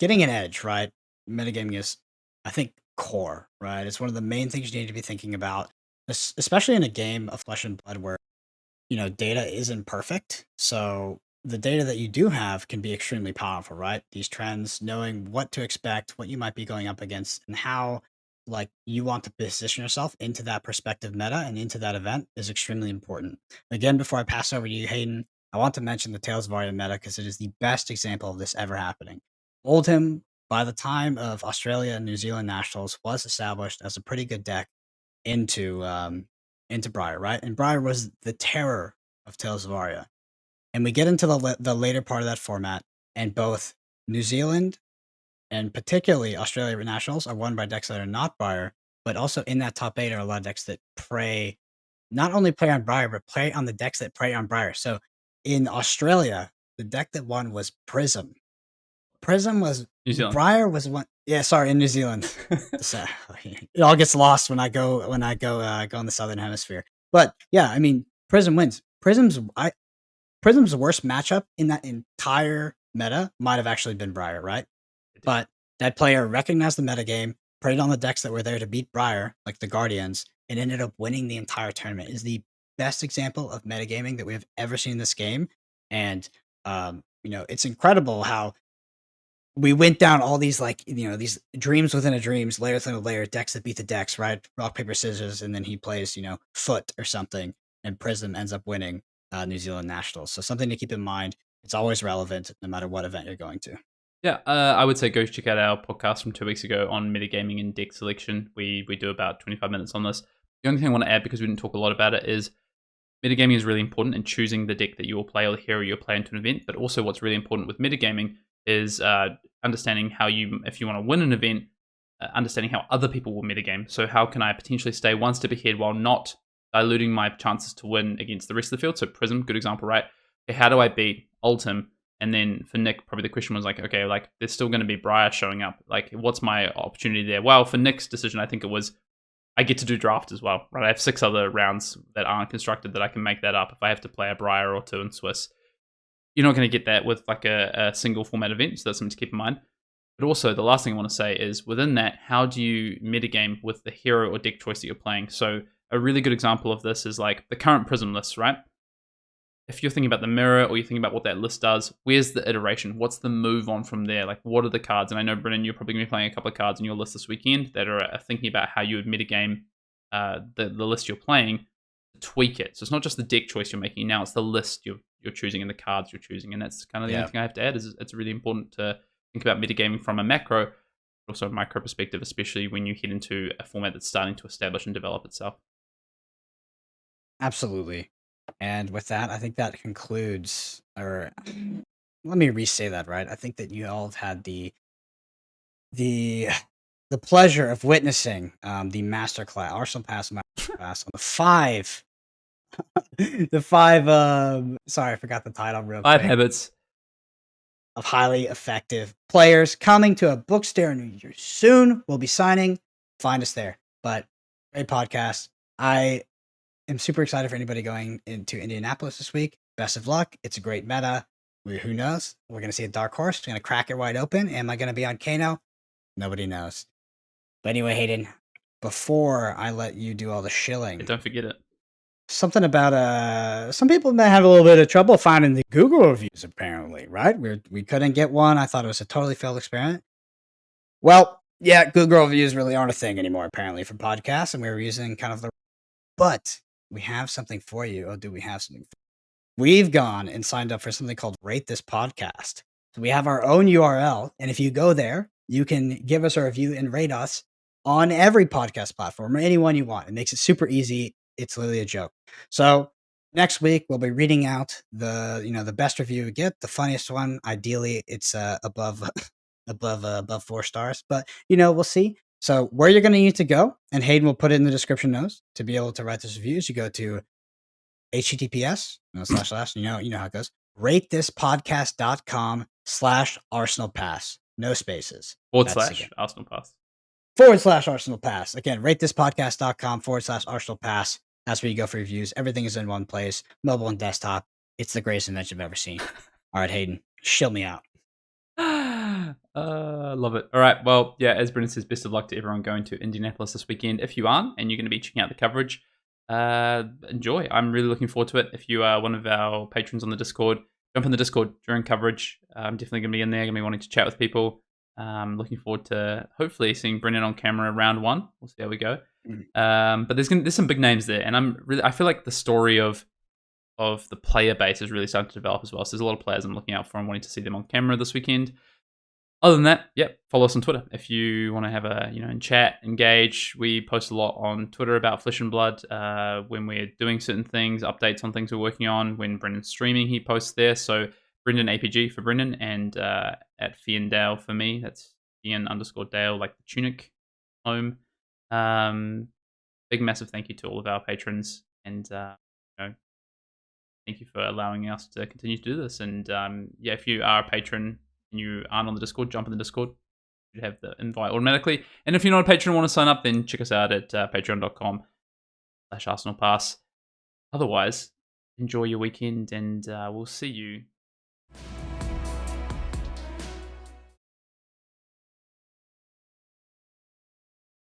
getting an edge, right? Metagaming is, I think, core, right? It's one of the main things you need to be thinking about, especially in a game of Flesh and Blood where, data isn't perfect. So the data that you do have can be extremely powerful, right? These trends, knowing what to expect, what you might be going up against, and how you want to position yourself into that perspective meta and into that event is extremely important. Again, before I pass over to you, Hayden, I want to mention the Tales of Aria meta because it is the best example of this ever happening. Oldhim, by the time of Australia and New Zealand Nationals, was established as a pretty good deck into Briar, right? And Briar was the terror of Tales of Aria. And we get into the later part of that format, and both New Zealand and particularly Australia Nationals are won by decks that are not Briar, but also in that top 8 are a lot of decks that not only play on Briar, but play on the decks that prey on Briar. So in Australia, the deck that won was Prism. Prism was New Zealand. Briar was one. Yeah, sorry, in New Zealand. So, it all gets lost when I go in the Southern Hemisphere. But yeah, I mean, Prism wins. Prism's worst matchup in that entire meta might have actually been Briar, right? But that player recognized the metagame, preyed on the decks that were there to beat Briar, like the Guardians, and ended up winning the entire tournament. It is the best example of metagaming that we have ever seen in this game. And, it's incredible how we went down all these these dreams within a dreams, layer within a layer, decks that beat the decks, right? Rock, paper, scissors, and then he plays, foot or something, and Prism ends up winning New Zealand Nationals. So something to keep in mind. It's always relevant no matter what event you're going to. Yeah, I would say go check out our podcast from 2 weeks ago on metagaming and deck selection. We do about 25 minutes on this. The only thing I want to add, because we didn't talk a lot about it, is metagaming is really important in choosing the deck that you will play or the hero you'll play into an event. But also what's really important with metagaming is understanding how if you want to win an event, understanding how other people will metagame. So how can I potentially stay one step ahead while not diluting my chances to win against the rest of the field? So Prism, good example, right? Okay, how do I beat Ultim? And then for Nick, probably the question was like, okay, like there's still going to be Briar showing up. Like, what's my opportunity there? Well, for Nick's decision, I think it was I get to do draft as well, right? I have 6 other rounds that aren't constructed that I can make that up if I have to play a Briar or 2 in Swiss. You're not going to get that with like a single format event, so that's something to keep in mind. But also, the last thing I want to say is within that, how do you metagame with the hero or deck choice that you're playing? So a really good example of this is like the current Prism list, right? If you're thinking about the mirror or you're thinking about what that list does, where's the iteration? What's the move on from there? Like, what are the cards? And I know, Brennan, you're probably going to be playing a couple of cards in your list this weekend that are thinking about how you would metagame the list you're playing, tweak it. So it's not just the deck choice you're making now, it's the list you're choosing and the cards you're choosing. And that's kind of the only thing I have to add is it's really important to think about metagaming from a macro, but also a micro perspective, especially when you head into a format that's starting to establish and develop itself. Absolutely. And with that, I think that concludes, or let me re-say that, right? I think that you all have had the pleasure of witnessing the masterclass, Arsenal Pass masterclass on the five, sorry, I forgot the title real 5 quick, habits of highly effective players coming to a bookstore near you soon. We'll be signing. Find us there. But great podcast. I am super excited for anybody going into Indianapolis this week. Best of luck. It's a great meta. Who knows? We're going to see a dark horse. We're going to crack it wide open. Am I going to be on Kano? Nobody knows. But anyway, Hayden, before I let you do all the shilling, don't forget it. something about some people may have a little bit of trouble finding the Google reviews, apparently, right? We couldn't get one. I thought it was a totally failed experiment. Well, yeah, Google reviews really aren't a thing anymore, apparently, for podcasts, and we were using kind of the... But we have something for you. Oh, do we have something for you? We've gone and signed up for something called Rate This Podcast. So we have our own URL, and if you go there, you can give us a review and rate us on every podcast platform or anyone you want. It makes it super easy. It's literally a joke. So next week we'll be reading out the best review we get, the funniest one. Ideally, it's above 4 stars, but we'll see. So where you're going to need to go, and Hayden will put it in the description notes to be able to write this reviews. You go to https / you know how it goes, ratethispodcast.com/ArsenalPass, no spaces, / Arsenal Pass. /Arsenal Pass. Again, ratethispodcast.com / Pass. That's where you go for reviews. Everything is in one place, mobile and desktop. It's the greatest invention I've ever seen. All right, Hayden, shill me out. Love it. All right. Well, yeah, as Brendan says, best of luck to everyone going to Indianapolis this weekend. If you aren't and you're going to be checking out the coverage, enjoy. I'm really looking forward to it. If you are one of our patrons on the Discord, jump in the Discord during coverage. I'm definitely going to be in there, going to be wanting to chat with people. Looking forward to hopefully seeing Brendan on camera round 1. We'll see how we go. But there's some big names there, and I feel like the story of the player base is really starting to develop as well. So there's a lot of players I'm looking out for and wanting to see them on camera this weekend. Other than that, follow us on Twitter if you want to have a chat, engage. We post a lot on Twitter about Flesh and Blood when we're doing certain things, updates on things we're working on. When Brendan's streaming, he posts there. So Brendan APG for Brendan, and at Fiendale for me. That's Fian_Dale, like the tunic home. Big massive thank you to all of our patrons, and thank you for allowing us to continue to do this. And if you are a patron and you aren't on the Discord, jump in the Discord. You have the invite automatically. And if you're not a patron and want to sign up, then check us out at patreon.com/ArsenalPass. Otherwise, enjoy your weekend, and we'll see you